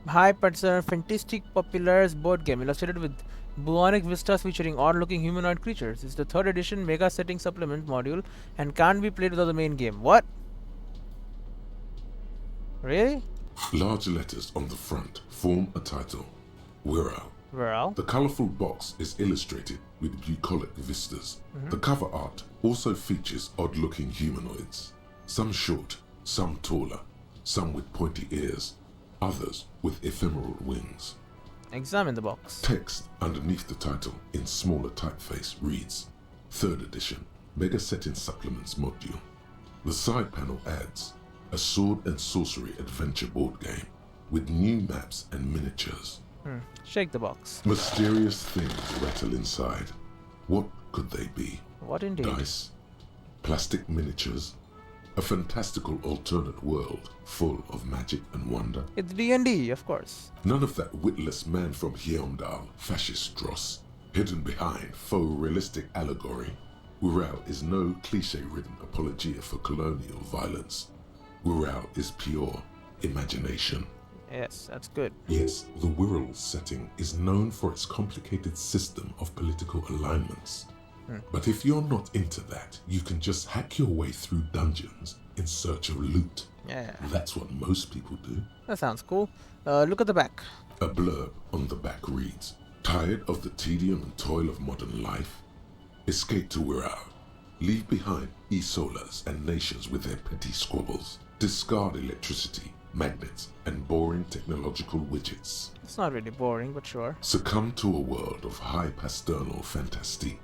Speaker 1: High-percent fantastic popular board game illustrated with Buonic vistas featuring odd-looking humanoid creatures. It's the 3rd edition Mega Setting Supplement module and can't be played without the main game. What? Really?
Speaker 2: Large letters on the front form a title. Wirral.
Speaker 1: Well,
Speaker 2: The colourful box is illustrated with bucolic vistas. The cover art also features odd-looking humanoids. Some short, some taller, some with pointy ears, others with ephemeral wings.
Speaker 1: examine the box.
Speaker 2: Text underneath the title in smaller typeface reads 3rd edition Mega Setting Supplements module. The side panel adds a sword and sorcery adventure board game with new maps and miniatures.
Speaker 1: Shake the box.
Speaker 2: Mysterious things rattle inside. What could they be?
Speaker 1: What indeed?
Speaker 2: Dice? Plastic miniatures? A fantastical alternate world full of magic and wonder?
Speaker 1: It's D&D, of course.
Speaker 2: None of that witless man from Heimdall, fascist dross, hidden behind faux realistic allegory. Wirral is no cliche-ridden apologia for colonial violence. Wirral is pure imagination.
Speaker 1: Yes, that's good.
Speaker 2: Yes, the Wirral setting is known for its complicated system of political alignments. But if you're not into that, you can just hack your way through dungeons in search of loot.
Speaker 1: Yeah,
Speaker 2: That's what most people do.
Speaker 1: that sounds cool. Look at the back.
Speaker 2: A blurb on the back reads, "Tired of the tedium and toil of modern life? Escape to Wirral. Leave behind e-solas and nations with their petty squabbles. Discard electricity, magnets, and boring technological widgets.
Speaker 1: It's not really boring, but sure.
Speaker 2: Succumb to a world of high pasternal fantastique.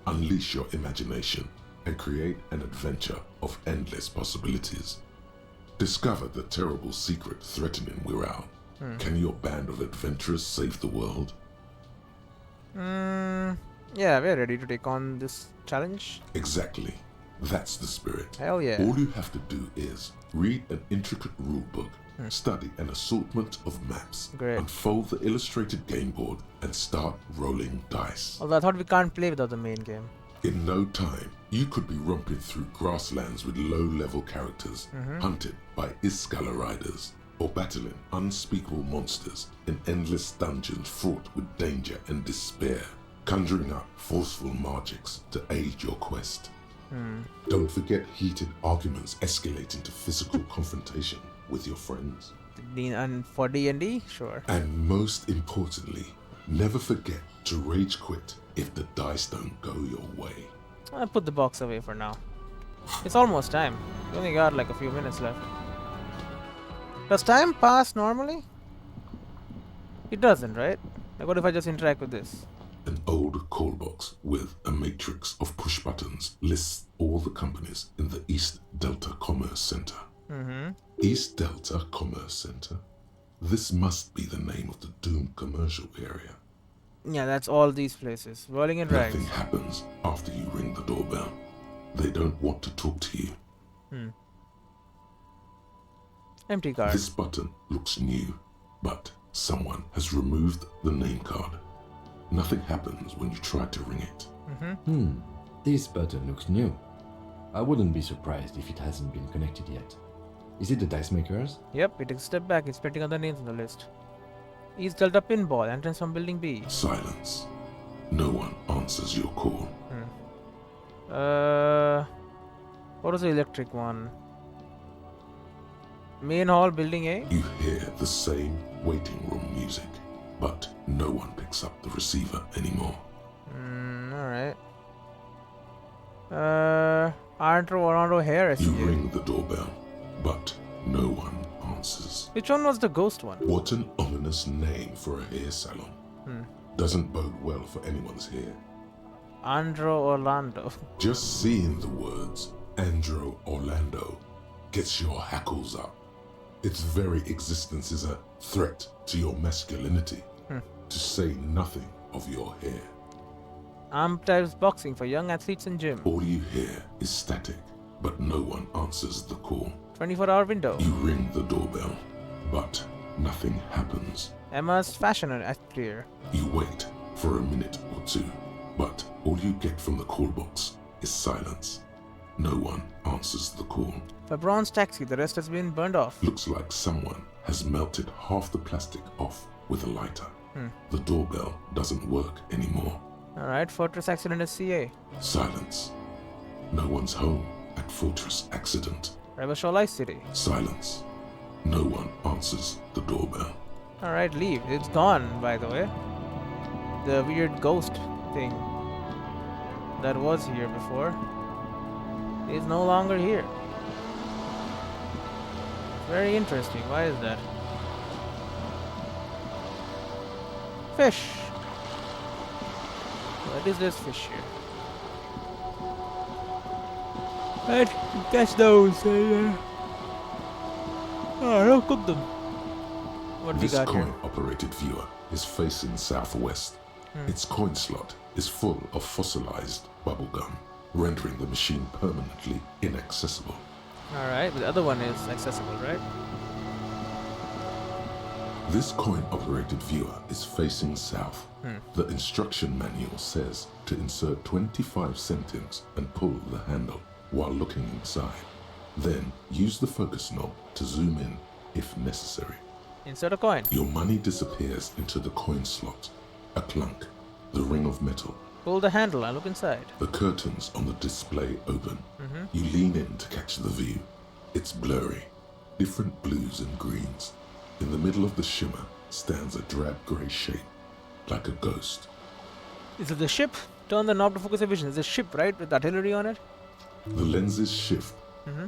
Speaker 2: Unleash your imagination and create an adventure of endless possibilities. Discover the terrible secret threatening Wirral. Can your band of adventurers save the world?"
Speaker 1: Yeah, we're ready to take on this challenge.
Speaker 2: Exactly. That's the spirit.
Speaker 1: Hell yeah.
Speaker 2: All you have to do is read an intricate rulebook, study an assortment of maps,
Speaker 1: Great.
Speaker 2: unfold the illustrated game board, and start rolling dice.
Speaker 1: Although I thought we can't play without the main game.
Speaker 2: In no time, you could be romping through grasslands with low-level characters, hunted by Iskala riders, or battling unspeakable monsters in endless dungeons fraught with danger and despair, conjuring up forceful magics to aid your quest. Don't forget heated arguments escalate into physical confrontation with your friends.
Speaker 1: And for D&D, sure.
Speaker 2: And most importantly, never forget to rage quit if the dice don't go your way.
Speaker 1: I'll put the box away for now. It's almost time. We only got like a few minutes left. Does time pass normally? It doesn't, right? Like what if I just interact with this?
Speaker 2: An old call box with a matrix of push buttons lists all the companies in the East Delta Commerce Center. East Delta Commerce Center? This must be the name of the doomed commercial area.
Speaker 1: Yeah, that's all these places. Rolling in rags.
Speaker 2: Nothing happens after you ring the doorbell. They don't want to talk to you.
Speaker 1: Empty card.
Speaker 2: This button looks new, but someone has removed the name card. Nothing happens when you try to ring it.
Speaker 3: This button looks new. I wouldn't be surprised if it hasn't been connected yet. Is it the dice makers?
Speaker 1: Yep, it takes a step back. It's printing other names on the list. East Delta Pinball, entrance from Building B.
Speaker 2: Silence. No one answers your call.
Speaker 1: What was the electric one? Main hall, building A.
Speaker 2: You hear the same waiting room music, but no one picks up the receiver anymore.
Speaker 1: Alright. Orlando Harris.
Speaker 2: You
Speaker 1: here.
Speaker 2: ring the doorbell, but no one answers.
Speaker 1: Which one was the ghost one?
Speaker 2: What an ominous name for a hair salon. Doesn't bode well for anyone's hair.
Speaker 1: Andro Orlando.
Speaker 2: Just seeing the words Andro Orlando gets your hackles up. Its very existence is a threat to your masculinity, to say nothing of your hair.
Speaker 1: Arm types boxing for young athletes in gym.
Speaker 2: All you hear is static, but no one answers the call.
Speaker 1: 24-hour window.
Speaker 2: You ring the doorbell, but nothing happens.
Speaker 1: Emma's fashion atelier.
Speaker 2: You wait for a minute or two, but all you get from the call box is silence. No one answers the call.
Speaker 1: For bronze taxi, the rest has been burned off.
Speaker 2: Looks like someone has melted half the plastic off with a lighter. The doorbell doesn't work anymore.
Speaker 1: Alright, Fortress accident at CA.
Speaker 2: Silence. No one's home at Fortress accident.
Speaker 1: Rebel Show Life City.
Speaker 2: Silence. No one answers the doorbell.
Speaker 1: Alright, leave. It's gone, by the way. The weird ghost thing that was here before is no longer here. Very interesting. Why is that? Fish. What is this fish here? Right, catch those. Don't cook them. What we
Speaker 2: This
Speaker 1: got here?
Speaker 2: coin-operated viewer is facing southwest. Its coin slot is full of fossilized bubblegum, rendering the machine permanently inaccessible.
Speaker 1: Alright, but the other one is accessible, right?
Speaker 2: This coin-operated viewer is facing south. The instruction manual says to insert 25 centimes and pull the handle while looking inside. Then use the focus knob to zoom in if necessary.
Speaker 1: Insert a coin.
Speaker 2: Your money disappears into the coin slot. A clunk. The ring of metal.
Speaker 1: Pull the handle and look inside.
Speaker 2: The curtains on the display open. You lean in to catch the view. It's blurry. Different blues and greens. In the middle of the shimmer stands a drab grey shape, like a ghost.
Speaker 1: Is it the ship? Turn the knob to focus your vision. It's a ship, right? With artillery on it?
Speaker 2: The lenses shift.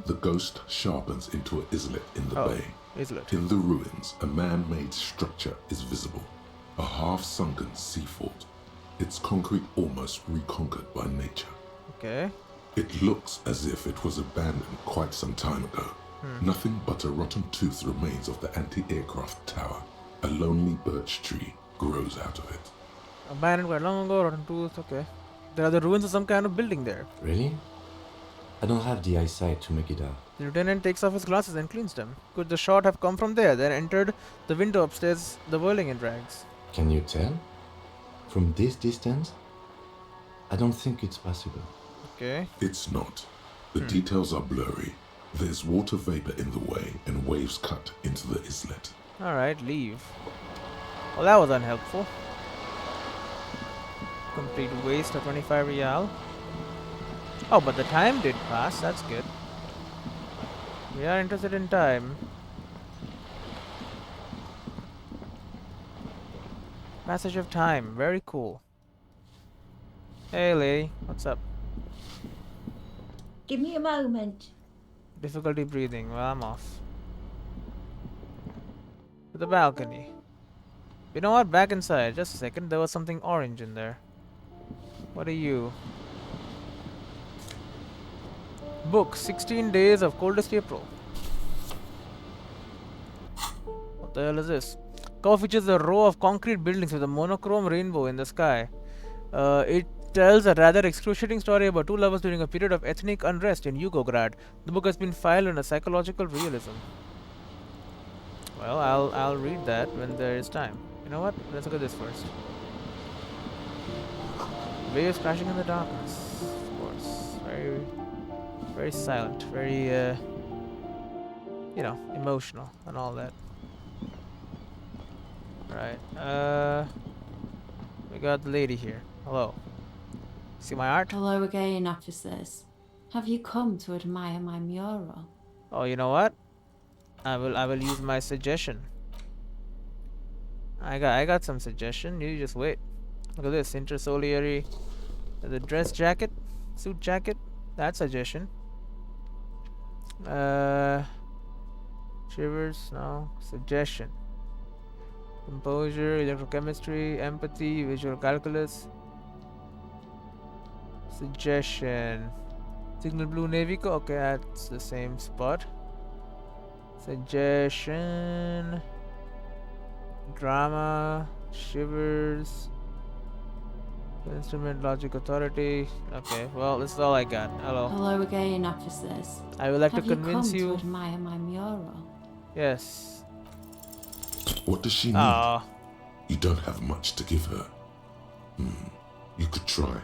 Speaker 2: The ghost sharpens into an islet in the bay.
Speaker 1: Islet.
Speaker 2: In the ruins, a man-made structure is visible. A half-sunken sea fort. Its concrete almost reconquered by nature.
Speaker 1: Okay.
Speaker 2: It looks as if it was abandoned quite some time ago. Nothing but a rotten tooth remains of the anti-aircraft tower. A lonely birch tree grows out of it.
Speaker 1: Abandoned quite long ago, rotten tooth, okay. There are the ruins of some kind of building there.
Speaker 3: Really? I don't have the eyesight to make it out.
Speaker 1: The lieutenant takes off his glasses and cleans them. Could the shot have come from there, then entered the window upstairs, the whirling in drags?
Speaker 3: Can you tell? From this distance? I don't think it's possible.
Speaker 1: Okay.
Speaker 2: It's not. The details are blurry. There's water vapor in the way and waves cut into the islet.
Speaker 1: Alright, leave. Well, that was unhelpful. Complete waste of 25 real. Oh, but the time did pass. That's good. We are interested in time. Passage of time. Very cool. Hey, lady. What's up?
Speaker 7: Give me a moment.
Speaker 1: Difficulty breathing. Well, I'm off. To the balcony. You know what? Back inside. Just a second. There was something orange in there. What are you? Book 16 Days of Coldest April. What the hell is this? Cover features a row of concrete buildings with a monochrome rainbow in the sky. It tells a rather excruciating story about two lovers during a period of ethnic unrest in Yugograd. The book has been filed in a psychological realism. Well, I'll read that when there is time. You know what? Let's look at this first. Waves crashing in the darkness. Of course. Very silent. Very, you know, emotional and all that. Right. We got the lady here. Hello. See my art?
Speaker 9: Hello again, officers. Have you come to admire my mural?
Speaker 1: Oh, you know what? I will use my suggestion. I got some suggestion. You just wait. Look at this intersolary. The dress jacket, suit jacket. That suggestion. Shivers. No suggestion. Composure, electrochemistry, empathy, visual calculus. Suggestion. Signal blue navy co. Okay, that's the same spot. Suggestion. Drama. Shivers. Instrument logic authority. Okay, well, this is all I got. Hello.
Speaker 7: Hello again, officers.
Speaker 1: I would like
Speaker 7: Have
Speaker 1: to convince
Speaker 7: you
Speaker 1: you.
Speaker 7: come to admire my mural?
Speaker 1: Yes.
Speaker 2: What does she need?
Speaker 1: Ah.
Speaker 2: You don't have much to give her. You could try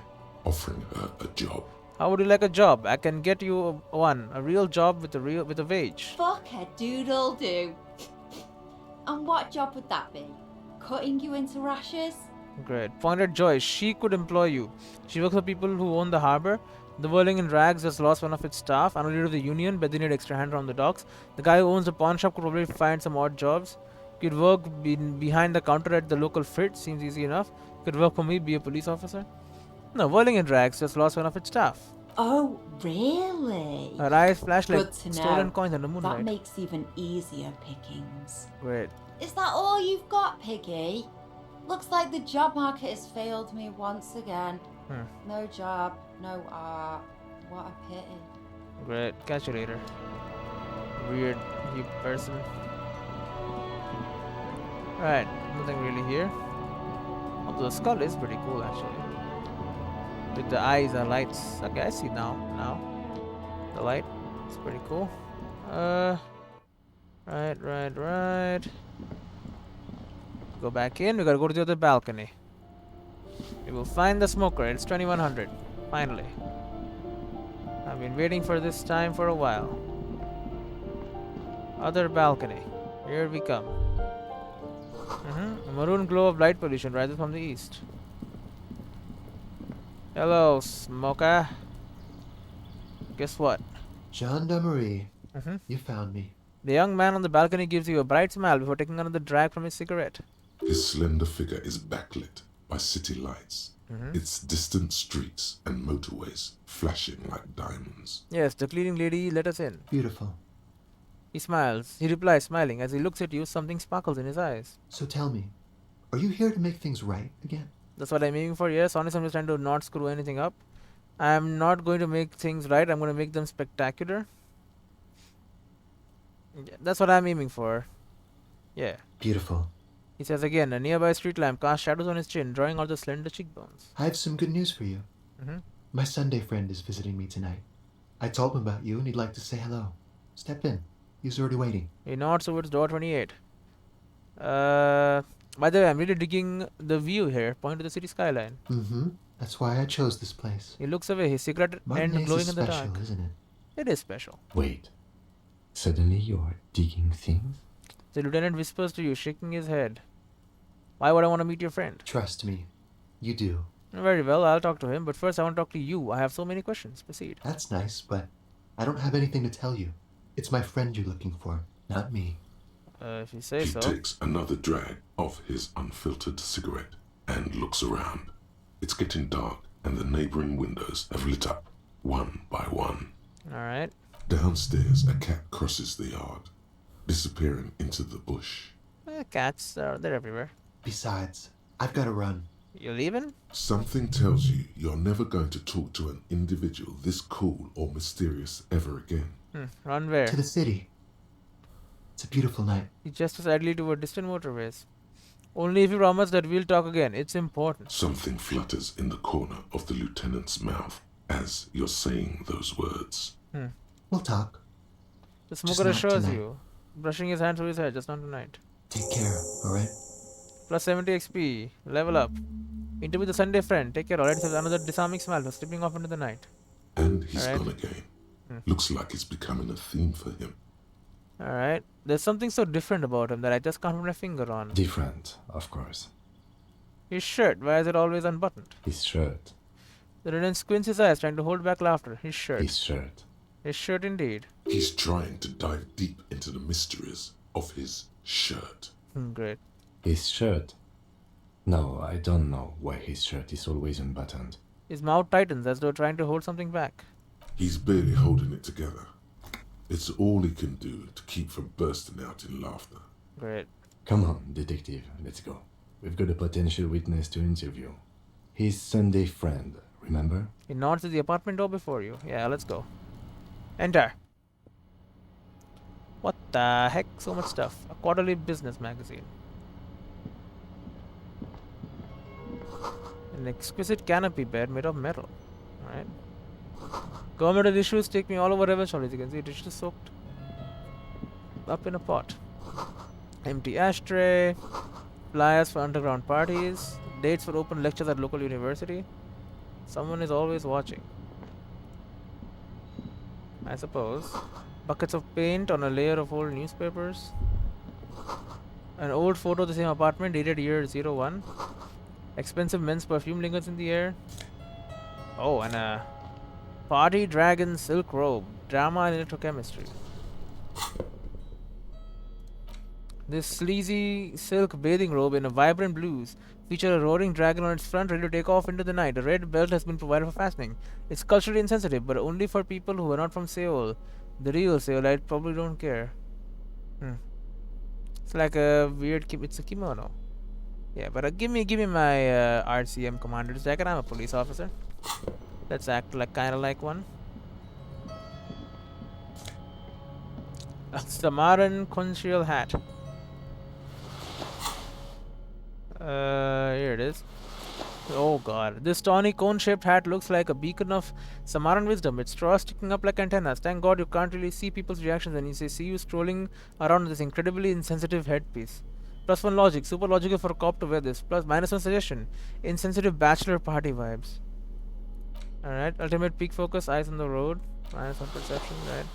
Speaker 2: offering her a job.
Speaker 1: How would you like a job? I can get you a real job with a wage.
Speaker 7: Fuck a doodle do. And what job would that be? Cutting you into rashers?
Speaker 1: Great. Pointed Joyce. She could employ you. She works for people who own the harbor. The Whirling in Rags just lost one of its staff. Unrelated to the union, but they need extra hand around the docks. The guy who owns the pawn shop could probably find some odd jobs. Could work behind the counter at the local frit. Seems easy enough. Could work for me, be a police officer. No, Whirling in Rags just lost one of its staff.
Speaker 7: Oh, really?
Speaker 1: Her eyes flash like
Speaker 7: Good to
Speaker 1: stolen
Speaker 7: know.
Speaker 1: coins on the
Speaker 7: That
Speaker 1: moonlight.
Speaker 7: makes even easier pickings.
Speaker 1: Great.
Speaker 7: Is that all you've got, Piggy? Looks like the job market has failed me once again. No job, no art. What a pity.
Speaker 1: Great. Catch you later. Weird you person. Right. Nothing really here. Although the skull is pretty cool actually. With the eyes and lights. Okay, I see now. The light. It's pretty cool. Right. Go back in. We gotta go to the other balcony. We will find the smoker. It's 2100. Finally. I've been waiting for this time for a while. Other balcony. Here we come. A maroon glow of light pollution rises from the east. Hello, smoker. Guess what?
Speaker 9: Gendarmerie.
Speaker 1: Mhm.
Speaker 9: You found me.
Speaker 1: The young man on the balcony gives you a bright smile before taking another drag from his cigarette.
Speaker 2: His slender figure is backlit by city lights, its distant streets and motorways flashing like diamonds.
Speaker 1: Yes, the cleaning lady let us in.
Speaker 9: Beautiful.
Speaker 1: He smiles. He replies, smiling. As he looks at you, something sparkles in his eyes.
Speaker 9: So tell me, are you here to make things right again?
Speaker 1: That's what I'm aiming for, yes. Honestly, I'm just trying to not screw anything up. I'm not going to make things right. I'm going to make them spectacular. Yeah, that's what I'm aiming for. Yeah.
Speaker 9: Beautiful.
Speaker 1: He says again, a nearby street lamp casts shadows on his chin, drawing out the slender cheekbones.
Speaker 9: I have some good news for you.
Speaker 1: Mhm.
Speaker 9: My Sunday friend is visiting me tonight. I told him about you and he'd like to say hello. Step in. He's already waiting.
Speaker 1: He nods towards door 28. By the way, I'm really digging the view here. Point to the city skyline.
Speaker 9: That's why I chose this place.
Speaker 1: He looks away, his cigarette end
Speaker 9: Martinez
Speaker 1: glowing
Speaker 9: is
Speaker 1: in the
Speaker 9: special,
Speaker 1: dark.
Speaker 9: isn't it?
Speaker 1: It is special.
Speaker 3: Wait. Suddenly you're digging things?
Speaker 1: The lieutenant whispers to you, shaking his head. Why would I want to meet your friend?
Speaker 9: Trust me. You do.
Speaker 1: Very well, I'll talk to him, but first I want to talk to you. I have so many questions. Proceed.
Speaker 9: That's nice, but I don't have anything to tell you. It's my friend you're looking for, not me.
Speaker 1: If you say
Speaker 2: He
Speaker 1: so.
Speaker 2: takes another drag of his unfiltered cigarette and looks around. It's getting dark and the neighboring windows have lit up one by one.
Speaker 1: Alright.
Speaker 2: Downstairs, a cat crosses the yard, disappearing into the bush.
Speaker 1: Cats, they're everywhere.
Speaker 9: Besides, I've got to run.
Speaker 1: You leaving?
Speaker 2: Something tells you you're never going to talk to an individual this cool or mysterious ever again.
Speaker 1: Run where?
Speaker 9: To the city. It's a beautiful night.
Speaker 1: He gestures idly toward distant motorways. Only if you promise that we'll talk again. It's important.
Speaker 2: Something flutters in the corner of the lieutenant's mouth as you're saying those words.
Speaker 9: We'll talk.
Speaker 1: The
Speaker 9: Just
Speaker 1: smoker
Speaker 9: not
Speaker 1: assures
Speaker 9: tonight.
Speaker 1: you, brushing his hand through his hair, just not tonight.
Speaker 9: Take care, alright?
Speaker 1: Plus 70 XP. Level up. Interview the Sunday friend. Take care, alright? Says another disarming smile for slipping off into the night.
Speaker 2: And he's
Speaker 1: Alright.
Speaker 2: gone again. Looks like it's becoming a theme for him.
Speaker 1: Alright. There's something so different about him that I just can't put my finger on.
Speaker 3: Different, of course.
Speaker 1: His shirt, why is it always unbuttoned?
Speaker 3: His shirt.
Speaker 1: The lieutenant squints his eyes, trying to hold back laughter. His shirt.
Speaker 3: His shirt.
Speaker 1: His shirt indeed.
Speaker 2: He's trying to dive deep into the mysteries of his shirt.
Speaker 1: Great.
Speaker 3: His shirt? No, I don't know why his shirt is always unbuttoned.
Speaker 1: His mouth tightens as though trying to hold something back.
Speaker 2: He's barely holding it together. It's all he can do to keep from bursting out in laughter.
Speaker 1: Great.
Speaker 3: Come on, detective, let's go. We've got a potential witness to interview. His Sunday friend, remember?
Speaker 1: He nods at the apartment door before you. Yeah, let's go. Enter. What the heck? So much stuff. A quarterly business magazine. An exquisite canopy bed made of metal. Alright. Governmental issues take me all over eventually. As you can see, dish is soaked up in a pot. Empty ashtray. Flyers for underground parties. Dates for open lectures at local university. Someone is always watching. I suppose. Buckets of paint on a layer of old newspapers. An old photo of the same apartment dated year 01. Expensive men's perfume lingers in the air. Oh, and a party dragon silk robe. Drama and electrochemistry. This sleazy silk bathing robe in a vibrant blues feature a roaring dragon on its front ready to take off into the night. A red belt has been provided for fastening. It's culturally insensitive, but only for people who are not from Seoul. The real Seoulite probably don't care. It's like a weird it's a kimono. Yeah, but give me my RCM commander's jacket. I'm a police officer. Let's act like kinda like one. A Samaran conchial hat. Here it is. Oh god, this tawny cone-shaped hat looks like a beacon of Samaran wisdom. Its straws sticking up like antennas. Thank god you can't really see people's reactions when you see you strolling around with this incredibly insensitive headpiece. +1 logic, super logical for a cop to wear this. -1 suggestion, insensitive bachelor party vibes. Alright, ultimate peak focus, eyes on the road. -1 perception, right.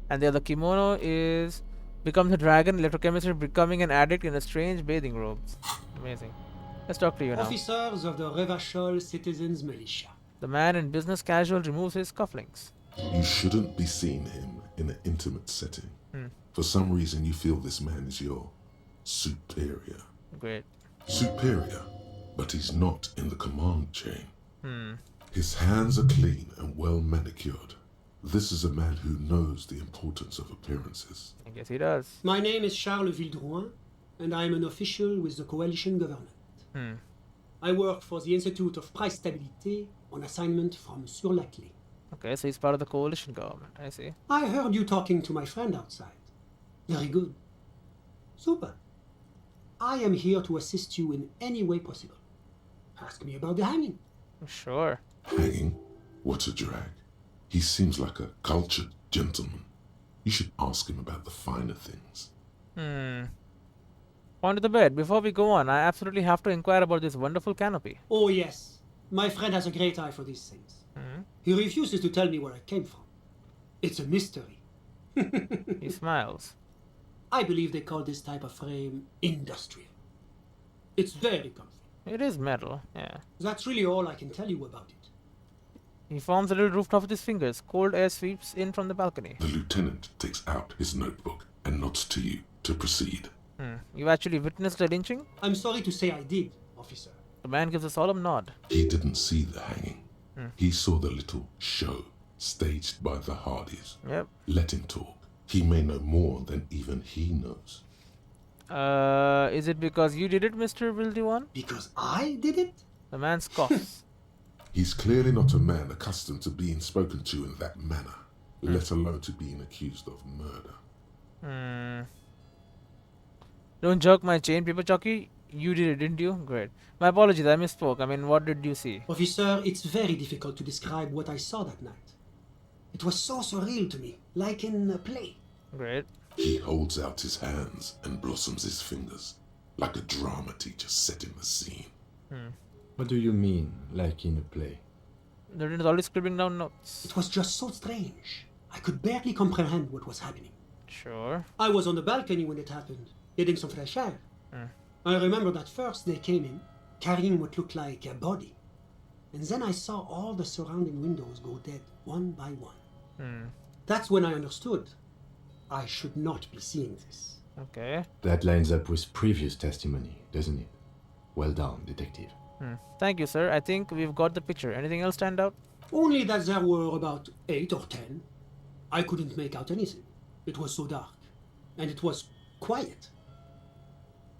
Speaker 1: And the other kimono is becomes a dragon, electrochemistry, becoming an addict in a strange bathing robes. Amazing. Let's talk to you now.
Speaker 10: Officers of the Revachol Citizens Militia.
Speaker 1: The man in business casual removes his cufflinks.
Speaker 2: You shouldn't be seeing him in an intimate setting. For some reason you feel this man is your superior.
Speaker 1: Great.
Speaker 2: Superior, but he's not in the command chain. His hands are clean and well manicured. This is a man who knows the importance of appearances.
Speaker 1: I guess he does.
Speaker 10: My name is Charles Vildrouin, and I am an official with the coalition government. I work for the Institute of Price Stabilité on assignment from Monsieur Laclé.
Speaker 1: Okay, so he's part of the coalition government. I see.
Speaker 10: I heard you talking to my friend outside. Very good. Super. I am here to assist you in any way possible. Ask me about the hanging.
Speaker 1: Sure.
Speaker 2: Hanging? What a drag. He seems like a cultured gentleman. You should ask him about the finer things.
Speaker 1: On to the bed. Before we go on, I absolutely have to inquire about this wonderful canopy.
Speaker 10: Oh yes, my friend has a great eye for these things. He refuses to tell me where it came from. It's a mystery.
Speaker 1: He smiles.
Speaker 10: I believe they call this type of frame industrial. It's very comfy.
Speaker 1: It is metal, yeah.
Speaker 10: That's really all I can tell you about it.
Speaker 1: He forms a little rooftop with his fingers. Cold air sweeps in from the balcony.
Speaker 2: The lieutenant takes out his notebook and nods to you to proceed.
Speaker 1: You actually witnessed the lynching?
Speaker 10: I'm sorry to say I did, officer.
Speaker 1: The man gives a solemn nod.
Speaker 2: He didn't see the hanging. He saw the little show staged by the Hardys.
Speaker 1: Yep.
Speaker 2: Let him talk. He may know more than even he knows.
Speaker 1: Is it because you did it, Mr. Wildewan?
Speaker 10: Because I did it?
Speaker 1: The man scoffs.
Speaker 2: He's clearly not a man accustomed to being spoken to in that manner, let alone to being accused of murder.
Speaker 1: Don't jerk my chain, paper jockey. You did it, didn't you? Great. My apologies, I misspoke. I mean, what did you see?
Speaker 10: Officer, it's very difficult to describe what I saw that night. It was so surreal to me, like in a play.
Speaker 1: Great.
Speaker 2: He holds out his hands and blossoms his fingers, like a drama teacher setting the scene.
Speaker 3: What do you mean, like in a play?
Speaker 1: The lieutenant is always scribbling down notes.
Speaker 10: It was just so strange. I could barely comprehend what was happening.
Speaker 1: Sure.
Speaker 10: I was on the balcony when it happened, getting some fresh air. I remember that first they came in, carrying what looked like a body. And then I saw all the surrounding windows go dead, one by one. That's when I understood I should not be seeing this.
Speaker 1: Okay.
Speaker 3: That lines up with previous testimony, doesn't it? Well done, detective.
Speaker 1: Thank you, sir. I think we've got the picture. Anything else stand out?
Speaker 10: Only that there were about 8 or 10. I couldn't make out anything. It was so dark. And it was quiet.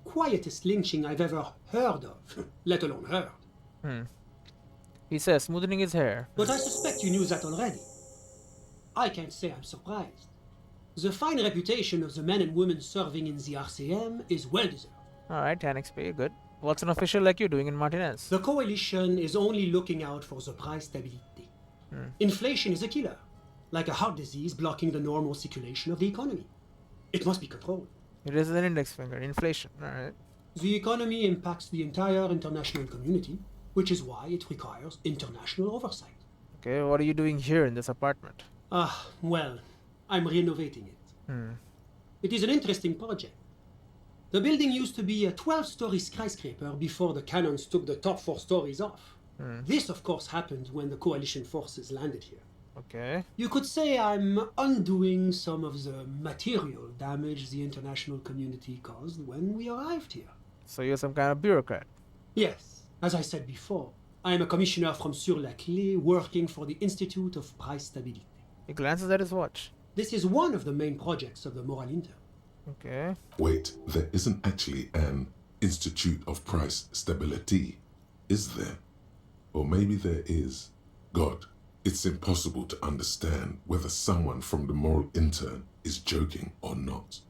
Speaker 10: Quietest lynching I've ever heard of, let alone heard.
Speaker 1: He says, smoothing his hair.
Speaker 10: But I suspect you knew that already. I can't say I'm surprised. The fine reputation of the men and women serving in the RCM is well deserved.
Speaker 1: Alright, 10 XP, good. What's an official like you doing in Martinez?
Speaker 10: The coalition is only looking out for the price stability. Inflation is a killer, like a heart disease blocking the normal circulation of the economy. It must be controlled.
Speaker 1: It is an index finger. Inflation. Alright.
Speaker 10: The economy impacts the entire international community, which is why it requires international oversight.
Speaker 1: Okay, what are you doing here in this apartment?
Speaker 10: Well, I'm renovating it. It is an interesting project. The building used to be a 12-story skyscraper before the cannons took the top 4 stories off. This, of course, happened when the coalition forces landed here.
Speaker 1: Okay.
Speaker 10: You could say I'm undoing some of the material damage the international community caused when we arrived here.
Speaker 1: So you're some kind of bureaucrat.
Speaker 10: Yes, as I said before, I am a commissioner from Sur-la-Clé working for the Institute of Price Stability.
Speaker 1: He glances at his watch.
Speaker 10: This is one of the main projects of the Moral Intern.
Speaker 1: Okay.
Speaker 2: Wait, there isn't actually an Institute of Price Stability, is there? Or maybe there is. God, it's impossible to understand whether someone from the Moral Intern is joking or not.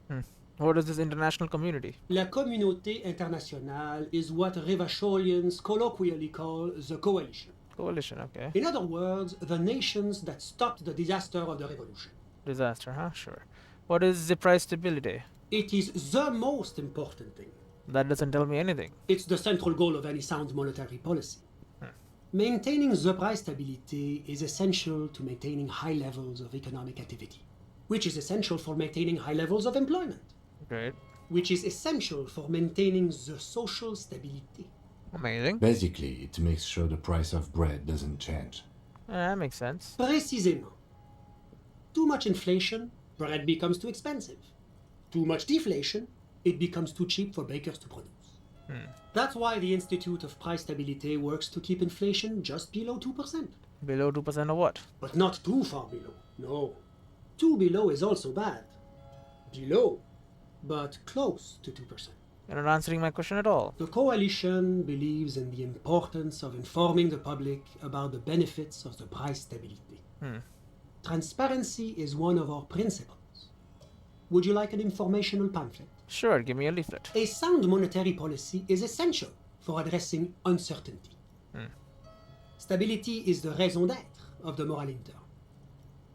Speaker 1: What is this international community?
Speaker 10: La Communauté Internationale is what Revacholians colloquially call the coalition.
Speaker 1: Coalition, okay.
Speaker 10: In other words, the nations that stopped the disaster of the revolution.
Speaker 1: Disaster, huh? Sure. What is the price stability?
Speaker 10: It is the most important thing.
Speaker 1: That doesn't tell me anything.
Speaker 10: It's the central goal of any sound monetary policy. Maintaining the price stability is essential to maintaining high levels of economic activity, which is essential for maintaining high levels of employment,
Speaker 1: Great.
Speaker 10: which is essential for maintaining the social stability.
Speaker 1: Amazing.
Speaker 3: Basically, it makes sure the price of bread doesn't change.
Speaker 1: That makes sense.
Speaker 10: Précisément. Too much inflation, bread becomes too expensive. Too much deflation, it becomes too cheap for bakers to produce. That's why the Institute of Price Stability works to keep inflation just below 2%.
Speaker 1: Below 2% of what?
Speaker 10: But not too far below. No. Too below is also bad. Below, but close to 2%.
Speaker 1: You're not answering my question at all.
Speaker 10: The coalition believes in the importance of informing the public about the benefits of the price stability. Transparency is one of our principles. Would you like an informational pamphlet?
Speaker 1: Sure, give me a leaflet.
Speaker 10: A sound monetary policy is essential for addressing uncertainty. Stability is the raison d'être of the moral intern.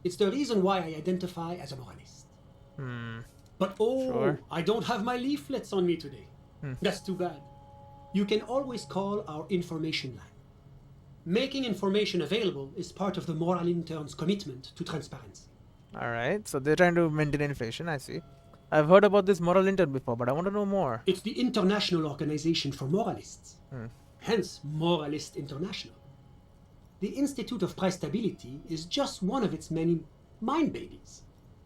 Speaker 10: It's the reason why I identify as a moralist. But
Speaker 1: Sure.
Speaker 10: I don't have my leaflets on me today. That's too bad. You can always call our information line. Making information available is part of the moral intern's commitment to transparency.
Speaker 1: Alright, so they're trying to maintain inflation, I see. I've heard about this moral intern before, but I want to know more.
Speaker 10: It's the International Organization for Moralists, hence Moralist International. The Institute of Price Stability is just one of its many mind babies,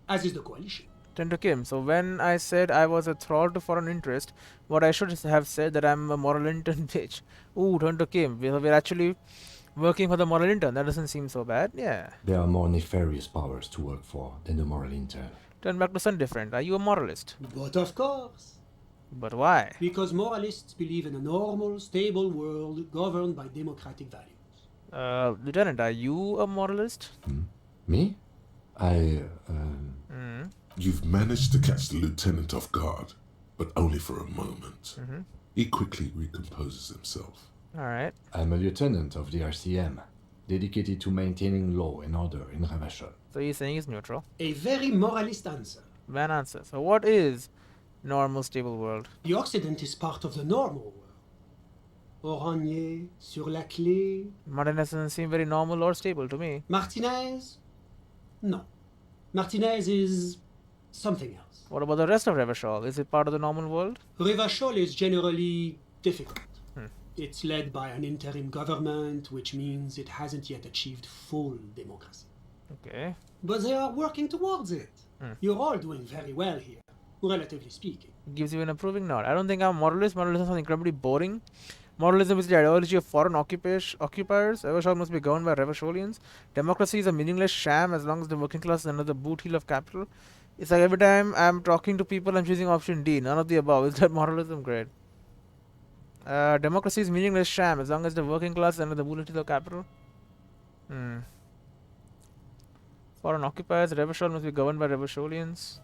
Speaker 10: as is the coalition.
Speaker 1: Tento Kim, so when I said I was a thrall to foreign interest, what I should have said that I'm a moral intern bitch. Ooh, Tento Kim, we're actually working for the moral intern. That doesn't seem so bad. Yeah.
Speaker 3: There are more nefarious powers to work for than the moral intern.
Speaker 1: Turn back to something different. Are you a moralist?
Speaker 10: But of course,
Speaker 1: But why?
Speaker 10: because moralists believe in a normal, stable world governed by democratic values.
Speaker 1: Lieutenant, are you a moralist?
Speaker 3: Me?
Speaker 2: You've managed to catch the lieutenant off guard, but only for a moment. He quickly recomposes himself.
Speaker 1: Alright.
Speaker 3: I'm a lieutenant of the RCM, dedicated to maintaining law and order in Ravachol.
Speaker 1: So you're saying he's neutral.
Speaker 10: A very moralist answer.
Speaker 1: Man answer. So what is normal, stable world?
Speaker 10: The Occident is part of the normal world. Oranje, Sur-la-Clé,
Speaker 1: Martinez doesn't seem very normal or stable to me.
Speaker 10: Martinez? No. Martinez is something else.
Speaker 1: What about the rest of Revachol? Is it part of the normal world?
Speaker 10: Revachol is generally difficult. It's led by an interim government, which means it hasn't yet achieved full democracy.
Speaker 1: Okay.
Speaker 10: But they are working towards it. You're all doing very well here, relatively speaking.
Speaker 1: Gives you an approving nod. I don't think I'm moralist. Moralism is incredibly boring. Moralism is the ideology of foreign occupiers. Evershore must be governed by Revacholians. Democracy is a meaningless sham as long as the working class is under the boot heel of capital. It's like every time I'm talking to people, I'm choosing option D. None of the above. Is that moralism? Great. Democracy is meaningless sham as long as the working class is under the boot heel of capital. Foreign occupiers. Revachol must be governed by Revacholians.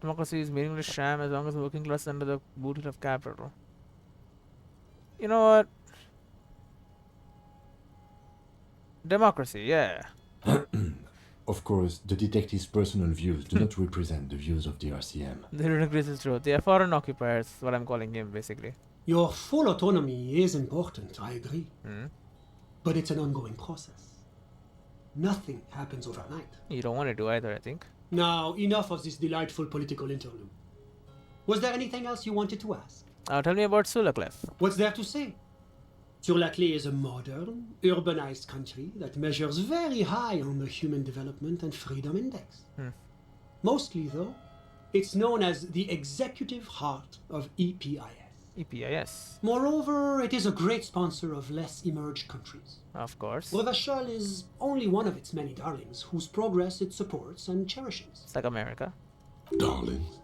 Speaker 1: Democracy is meaningless sham as long as the working class is under the boot heel of capital. You know what? Democracy, yeah.
Speaker 3: Of course, the detective's personal views do not represent the views of the RCM.
Speaker 1: The ludicrous is true. They are foreign occupiers, what I'm calling him, basically.
Speaker 10: Your full autonomy is important, I agree. But it's an ongoing process. Nothing happens overnight.
Speaker 1: You don't want to do either, I think.
Speaker 10: Now, enough of this delightful political interlude. Was there anything else you wanted to ask?
Speaker 1: Tell me about Sulaclef.
Speaker 10: What's there to say? Sur-la-Clé is a modern, urbanized country that measures very high on the Human Development and Freedom Index. Mostly, though, it's known as the executive heart of EPIS.
Speaker 1: EPIS.
Speaker 10: Moreover, it is a great sponsor of less emerged countries.
Speaker 1: Of course.
Speaker 10: Revachol is only one of its many darlings whose progress it supports and cherishes.
Speaker 1: It's like America.
Speaker 2: Darlings?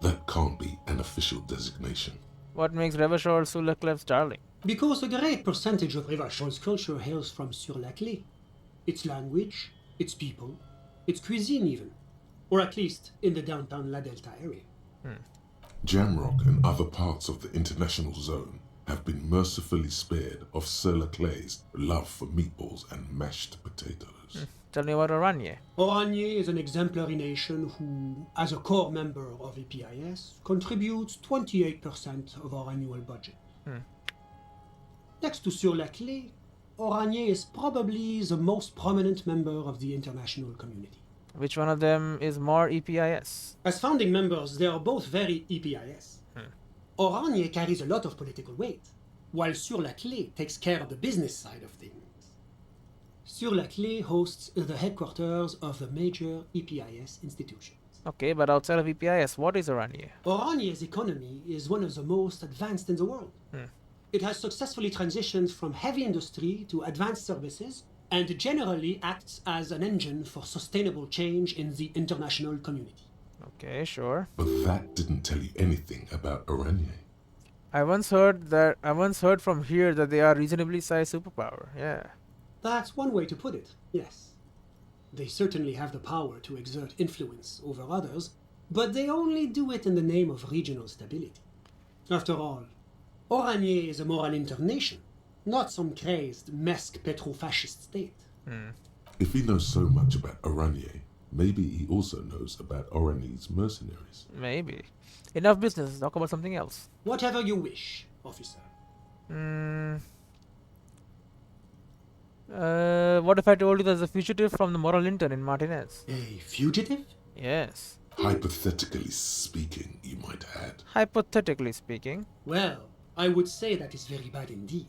Speaker 2: That can't be an official designation.
Speaker 1: What makes Revachol Sulaclef's darling?
Speaker 10: Because a great percentage of Revachol's culture hails from Sur-la-Clé. Its language, its people, its cuisine even. Or at least in the downtown La Delta area.
Speaker 2: Jamrock and other parts of the international zone have been mercifully spared of Sur-la-Clé's love for meatballs and mashed potatoes.
Speaker 1: Tell me about Oranje.
Speaker 10: Oranje is an exemplary nation who, as a core member of EPIS, contributes 28% of our annual budget. Next to Sur-la-Clé, Oranje is probably the most prominent member of the international community.
Speaker 1: Which one of them is more EPIS?
Speaker 10: As founding members, they are both very EPIS. Oranje carries a lot of political weight, while Sur-la-Clé takes care of the business side of things. Sur-la-Clé hosts the headquarters of the major EPIS institutions.
Speaker 1: Okay, but outside of EPIS, what is Oranje?
Speaker 10: Oranje's economy is one of the most advanced in the world. It has successfully transitioned from heavy industry to advanced services and generally acts as an engine for sustainable change in the international community.
Speaker 1: Okay, sure.
Speaker 2: But that didn't tell you anything about Oranje.
Speaker 1: I once heard from here that they are reasonably sized superpower. Yeah.
Speaker 10: That's one way to put it, yes. They certainly have the power to exert influence over others, but they only do it in the name of regional stability. After all, Oranje is a moral internation, not some crazed, mesque petro-fascist state.
Speaker 2: If he knows so much about Oranje, maybe he also knows about Oranje's mercenaries.
Speaker 1: Maybe. Enough business. Let's talk about something else.
Speaker 10: Whatever you wish, officer.
Speaker 1: What if I told you there's a fugitive from the moral intern in Martinez?
Speaker 10: A fugitive?
Speaker 1: Yes.
Speaker 2: Hypothetically speaking, you might add.
Speaker 1: Hypothetically speaking.
Speaker 10: Well, I would say that is very bad indeed.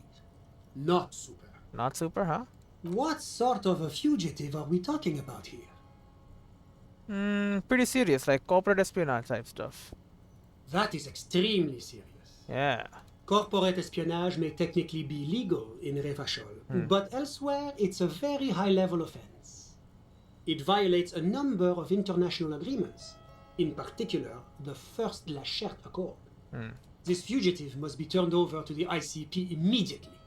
Speaker 10: Not super.
Speaker 1: Not super, huh?
Speaker 10: What sort of a fugitive are we talking about here?
Speaker 1: Pretty serious, like corporate espionage type stuff.
Speaker 10: That is extremely serious.
Speaker 1: Yeah.
Speaker 10: Corporate espionage may technically be legal in Revachol, but elsewhere it's a very high-level offense. It violates a number of international agreements, in particular the First La Charte Accord. This fugitive must be turned over to the ICP immediately.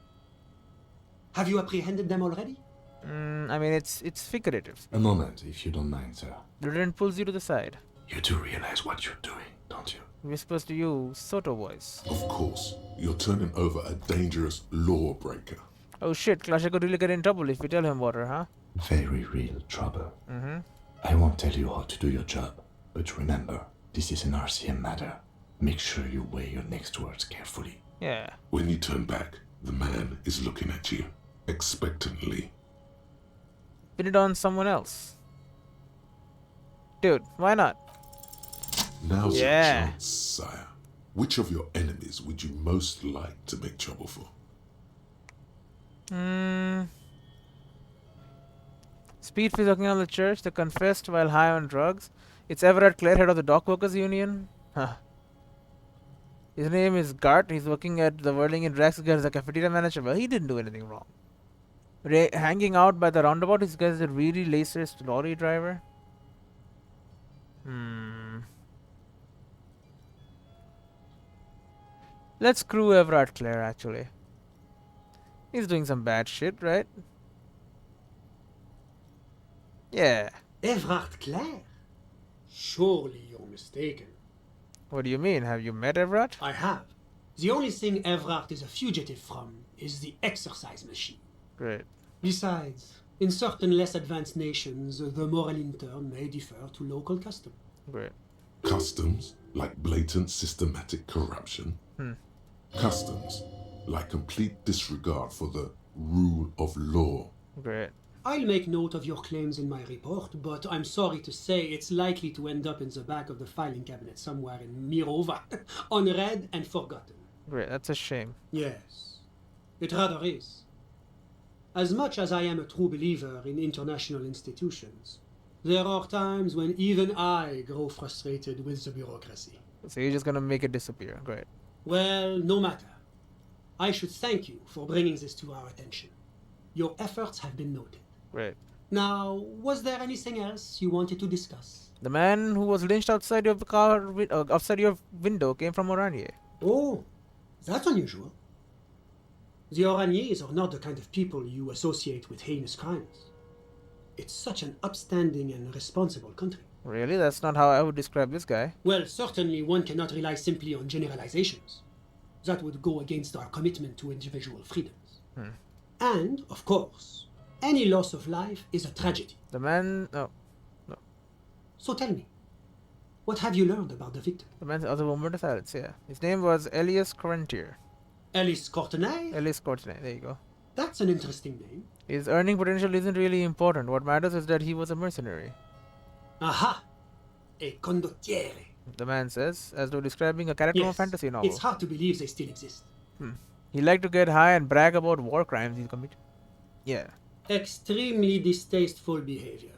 Speaker 10: Have you apprehended them already?
Speaker 1: I mean, it's figurative.
Speaker 3: A moment, if you don't mind, sir.
Speaker 1: The lieutenant pulls you to the side.
Speaker 3: You do realize what you're doing, don't you?
Speaker 1: Whispers to you, Soto voice.
Speaker 2: Of course, you're turning over a dangerous lawbreaker.
Speaker 1: Oh shit, Clasher could really get in trouble if we tell him about her, huh?
Speaker 3: Very real trouble. I won't tell you how to do your job, but remember, this is an RCM matter. Make sure you weigh your next words carefully.
Speaker 1: Yeah.
Speaker 2: When you turn back, the man is looking at you, expectantly.
Speaker 1: Pin it on someone else. Dude, why not?
Speaker 2: Now's your chance, sire. Which of your enemies would you most like to make trouble for?
Speaker 1: Speed working on the church, the confessed while high on drugs. It's Everett Clare, head of the Dock Workers Union. Huh. His name is Gart. He's working at the Whirling in Drax as a cafeteria manager. Well, he didn't do anything wrong. Hanging out by the roundabout, this guy's a really racist lorry driver. Let's screw Everett Clare, actually. He's doing some bad shit, right? Yeah.
Speaker 10: Everard Clare? Surely you're mistaken.
Speaker 1: What do you mean? Have you met Everett?
Speaker 10: I have. The only thing Everard is a fugitive from is the exercise machine.
Speaker 1: Great.
Speaker 10: Besides, in certain less advanced nations, the moral intern may defer to local custom.
Speaker 1: Great.
Speaker 2: Customs, like blatant systematic corruption. Customs, like complete disregard for the rule of law.
Speaker 1: Great.
Speaker 10: I'll make note of your claims in my report, but I'm sorry to say it's likely to end up in the back of the filing cabinet somewhere in Mirova, unread and forgotten.
Speaker 1: Great, that's a shame.
Speaker 10: Yes, it rather is. As much as I am a true believer in international institutions, there are times when even I grow frustrated with the bureaucracy.
Speaker 1: So you're just gonna make it disappear. Great.
Speaker 10: Well, no matter. I should thank you for bringing this to our attention. Your efforts have been noted.
Speaker 1: Great.
Speaker 10: Now, was there anything else you wanted to discuss?
Speaker 1: The man who was lynched outside of the car, outside your window, came from Oranje.
Speaker 10: Oh, that's unusual. The Oraniers are not the kind of people you associate with heinous crimes. It's such an upstanding and responsible country.
Speaker 1: Really? That's not how I would describe this guy.
Speaker 10: Well, certainly one cannot rely simply on generalizations. That would go against our commitment to individual freedoms. And, of course, any loss of life is a tragedy.
Speaker 1: The man... No.
Speaker 10: So tell me, what have you learned about the victim?
Speaker 1: The man's other moment of silence, yeah. His name was Elias Correntier.
Speaker 10: Ellis Courtenay?
Speaker 1: Elias Courtenay, there you go.
Speaker 10: That's an interesting name.
Speaker 1: His earning potential isn't really important. What matters is that he was a mercenary.
Speaker 10: Aha! A condottiere.
Speaker 1: The man says, as though describing a character from a fantasy novel.
Speaker 10: It's hard to believe they still exist.
Speaker 1: He liked to get high and brag about war crimes he's committed. Yeah.
Speaker 10: Extremely distasteful behavior.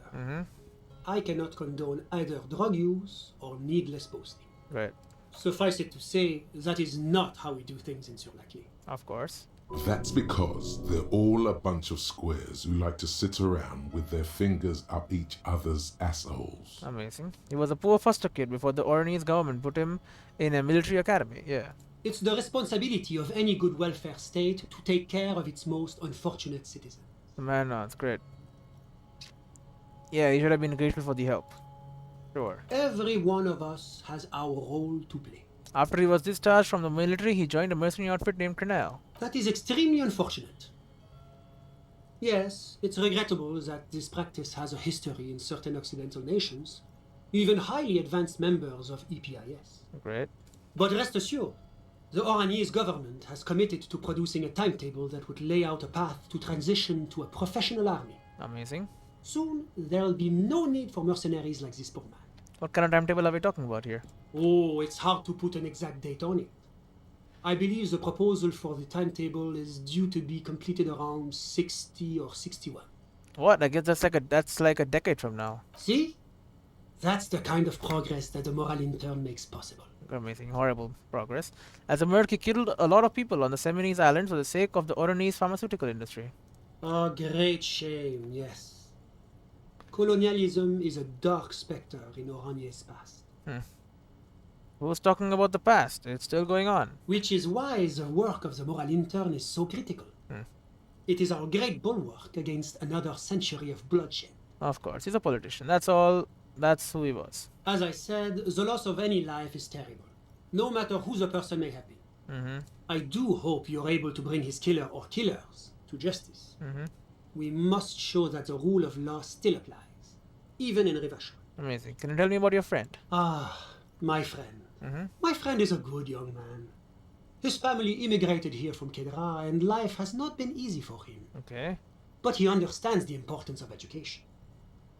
Speaker 10: I cannot condone either drug use or needless boasting.
Speaker 1: Right.
Speaker 10: Suffice it to say, that is not how we do things in Sur-la-Clé.
Speaker 1: Of course.
Speaker 2: That's because they're all a bunch of squares who like to sit around with their fingers up each other's assholes.
Speaker 1: Amazing. He was a poor foster kid before the Oranese government put him in a military academy. Yeah.
Speaker 10: It's the responsibility of any good welfare state to take care of its most unfortunate citizens.
Speaker 1: The man nods. Great. Yeah, he should have been grateful for the help. Sure.
Speaker 10: Every one of us has our role to play.
Speaker 1: After he was discharged from the military, he joined a mercenary outfit named Canal.
Speaker 10: That is extremely unfortunate. Yes, it's regrettable that this practice has a history in certain Occidental nations, even highly advanced members of EPIS.
Speaker 1: Great.
Speaker 10: But rest assured, the Oranese government has committed to producing a timetable that would lay out a path to transition to a professional army.
Speaker 1: Amazing.
Speaker 10: Soon, there'll be no need for mercenaries like this poor man.
Speaker 1: What kind of timetable are we talking about here?
Speaker 10: Oh, it's hard to put an exact date on it. I believe the proposal for the timetable is due to be completed around 60 or 61.
Speaker 1: What? I guess that's like a decade from now.
Speaker 10: See? That's the kind of progress that the moral intern makes possible.
Speaker 1: Amazing, horrible progress. As a merc, he killed a lot of people on the Seminese Islands for the sake of the Oranese pharmaceutical industry.
Speaker 10: A great shame, yes. Colonialism is a dark specter in Oranje's past.
Speaker 1: Who's talking about the past? It's still going on.
Speaker 10: Which is why the work of the moral intern is so critical. It is our great bulwark against another century of bloodshed.
Speaker 1: Of course, he's a politician. That's all. That's who he was.
Speaker 10: As I said, the loss of any life is terrible, no matter who the person may have been. I do hope you're able to bring his killer or killers to justice. We must show that the rule of law still applies, even in Rivachon.
Speaker 1: Amazing. Can you tell me about your friend?
Speaker 10: Ah, my friend. My friend is a good young man. His family immigrated here from Kedra, and life has not been easy for him.
Speaker 1: Okay.
Speaker 10: But he understands the importance of education.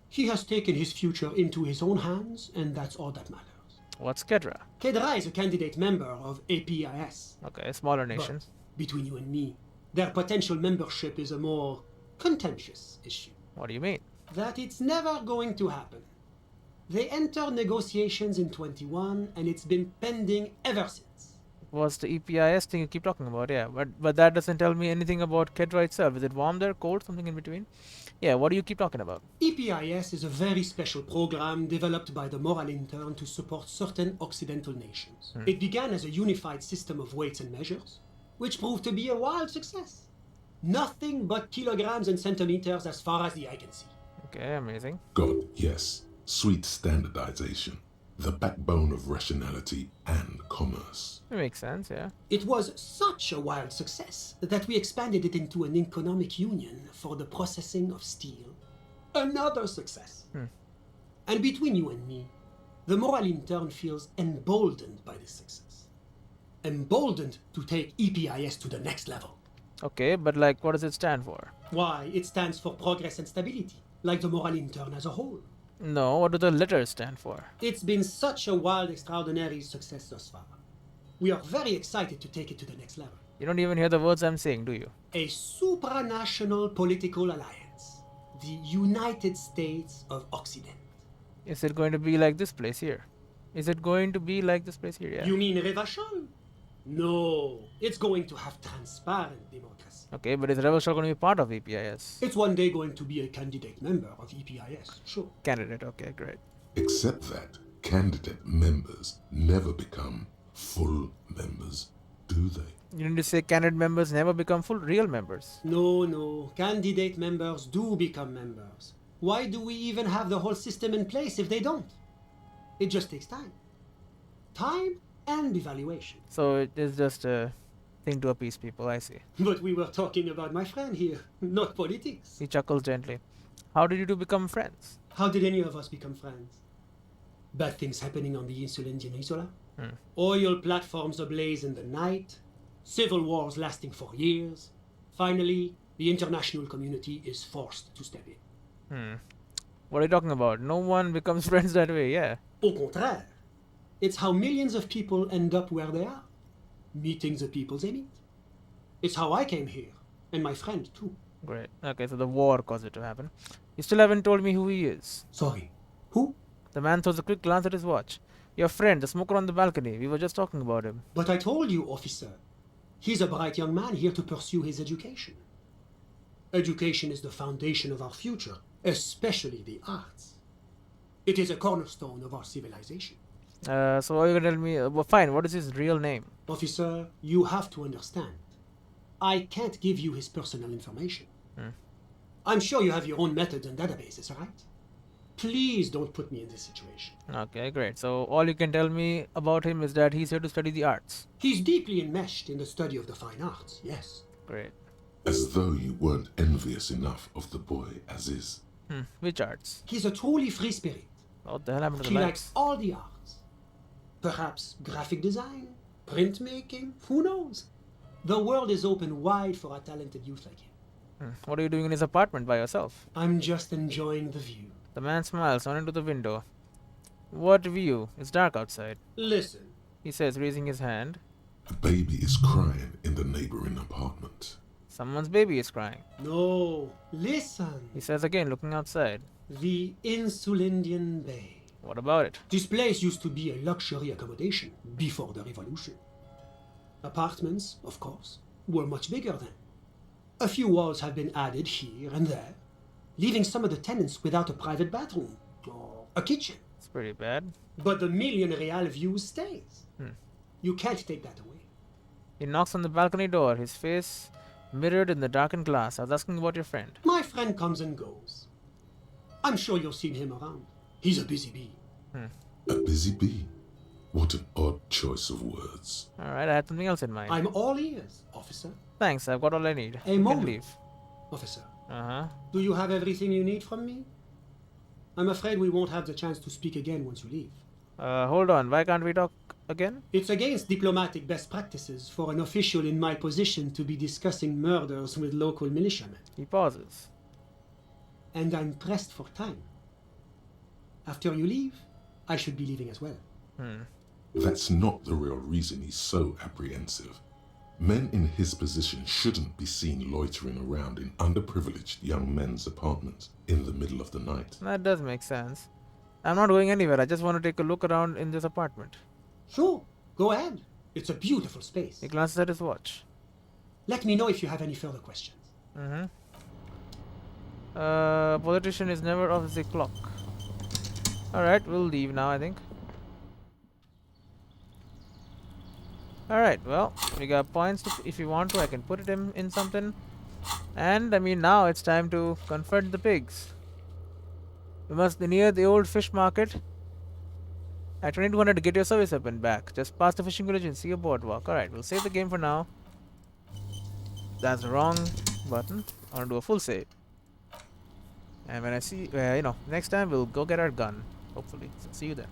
Speaker 10: He has taken his future into his own hands, and that's all that matters.
Speaker 1: What's Kedra?
Speaker 10: Kedra is a candidate member of APIS.
Speaker 1: Okay, smaller nation.
Speaker 10: But between you and me, their potential membership is a more contentious issue.
Speaker 1: What do you mean?
Speaker 10: that it's never going to happen. They entered negotiations in 21, and it's been pending ever since.
Speaker 1: Was the EPIS thing you keep talking about? Yeah, but that doesn't tell me anything about Kedra itself. Is it warm there, cold, something in between? Yeah, what do you keep talking about?
Speaker 10: EPIS is a very special program developed by the Moral Intern to support certain Occidental nations. It began as a unified system of weights and measures, which proved to be a wild success. Nothing but kilograms and centimeters as far as the eye can see.
Speaker 1: Okay, amazing.
Speaker 2: God, yes. Sweet standardization. The backbone of rationality and commerce.
Speaker 1: It makes sense, yeah.
Speaker 10: It was such a wild success that we expanded it into an economic union for the processing of steel. Another success. And between you and me, the Moral Intern feels emboldened by this success. Emboldened to take EPIS to the next level.
Speaker 1: Okay, but like, what does it stand for?
Speaker 10: Why, it stands for progress and stability, like the Moral Intern as a whole.
Speaker 1: No, what do the letters stand for?
Speaker 10: It's been such a wild, extraordinary success thus far. We are very excited to take it to the next level.
Speaker 1: You don't even hear the words I'm saying, do you?
Speaker 10: A supranational political alliance. The United States of Occident.
Speaker 1: Is it going to be like this place here? Is it going to be like this place here? Yeah.
Speaker 10: You mean Revachol? No, it's going to have transparent democracy.
Speaker 1: Okay, but is Revachol going to be part of EPIS?
Speaker 10: It's one day going to be a candidate member of EPIS, sure.
Speaker 1: Candidate, okay, great.
Speaker 2: Except that candidate members never become full members, do they?
Speaker 1: You need to say candidate members never become full real members.
Speaker 10: No, candidate members do become members. Why do we even have the whole system in place if they don't? It just takes time. Time and evaluation.
Speaker 1: So it is just a thing to appease people, I see.
Speaker 10: But we were talking about my friend here, not politics.
Speaker 1: He chuckles gently. How did you two become friends?
Speaker 10: How did any of us become friends? Bad things happening on the Insulindian Isola? Oil platforms ablaze in the night? Civil wars lasting for years? Finally, the international community is forced to step in.
Speaker 1: What are you talking about? No one becomes friends that way, yeah.
Speaker 10: Au contraire. It's how millions of people end up where they are. Meeting the people they meet. It's how I came here. And my friend, too.
Speaker 1: Great. Okay, so the war caused it to happen. You still haven't told me who he is.
Speaker 10: Sorry. Who?
Speaker 1: The man throws a quick glance at his watch. Your friend, the smoker on the balcony. We were just talking about him.
Speaker 10: But I told you, officer. He's a bright young man here to pursue his education. Education is the foundation of our future, especially the arts. It is a cornerstone of our civilization.
Speaker 1: So are you gonna tell me? Well, fine. What is his real name?
Speaker 10: Officer, you have to understand. I can't give you his personal information. I'm sure you have your own methods and databases, right? Please don't put me in this situation.
Speaker 1: Okay, great. So all you can tell me about him is that he's here to study the arts.
Speaker 10: He's deeply enmeshed in the study of the fine arts, yes.
Speaker 1: Great.
Speaker 2: As though you weren't envious enough of the boy as is.
Speaker 1: Which arts?
Speaker 10: He's a truly free spirit.
Speaker 1: What the hell happened to
Speaker 10: He
Speaker 1: the
Speaker 10: likes
Speaker 1: lights?
Speaker 10: all the arts. Perhaps graphic design, printmaking, who knows? The world is open wide for a talented youth like him.
Speaker 1: What are you doing in his apartment by yourself?
Speaker 10: I'm just enjoying the view.
Speaker 1: The man smiles on into the window. What view? It's dark outside.
Speaker 10: Listen.
Speaker 1: He says, raising his hand.
Speaker 2: A baby is crying in the neighboring apartment.
Speaker 1: Someone's baby is crying.
Speaker 10: No, listen.
Speaker 1: He says again, looking outside.
Speaker 10: The Insulindian Bay.
Speaker 1: What about it?
Speaker 10: This place used to be a luxury accommodation before the revolution. Apartments, of course, were much bigger then. A few walls have been added here and there, leaving some of the tenants without a private bathroom or a kitchen.
Speaker 1: It's pretty bad.
Speaker 10: But the million real view stays. You can't take that away.
Speaker 1: He knocks on the balcony door, his face mirrored in the darkened glass. I was asking about your friend.
Speaker 10: My friend comes and goes. I'm sure you've seen him around. He's a busy bee.
Speaker 2: A busy bee? What an odd choice of words.
Speaker 1: Alright, I had something else in mind.
Speaker 10: I'm all ears, officer.
Speaker 1: Thanks, I've got all I need.
Speaker 10: A
Speaker 1: You
Speaker 10: moment.
Speaker 1: can leave.
Speaker 10: Officer,
Speaker 1: Uh-huh.
Speaker 10: do you have everything you need from me? I'm afraid we won't have the chance to speak again once you leave.
Speaker 1: Hold on, why can't we talk again?
Speaker 10: It's against diplomatic best practices for an official in my position to be discussing murders with local militiamen.
Speaker 1: He pauses.
Speaker 10: And I'm pressed for time. After you leave, I should be leaving as well.
Speaker 2: That's not the real reason he's so apprehensive. Men in his position shouldn't be seen loitering around in underprivileged young men's apartments in the middle of the night.
Speaker 1: That does make sense. I'm not going anywhere. I just want to take a look around in this apartment.
Speaker 10: Sure, go ahead. It's a beautiful space.
Speaker 1: He glances at his watch.
Speaker 10: Let me know if you have any further questions.
Speaker 1: Politician is never off the clock. Alright, we'll leave now, I think. Alright, well, we got points. If you want to, I can put it in something. And, I mean, now it's time to confront the pigs. We must be near the old fish market. At 2200 to get your service weapon back. Just past the fishing village and see a boardwalk. Alright, we'll save the game for now. That's the wrong button. I want to do a full save. And when I see, next time we'll go get our gun. Hopefully. So see you then.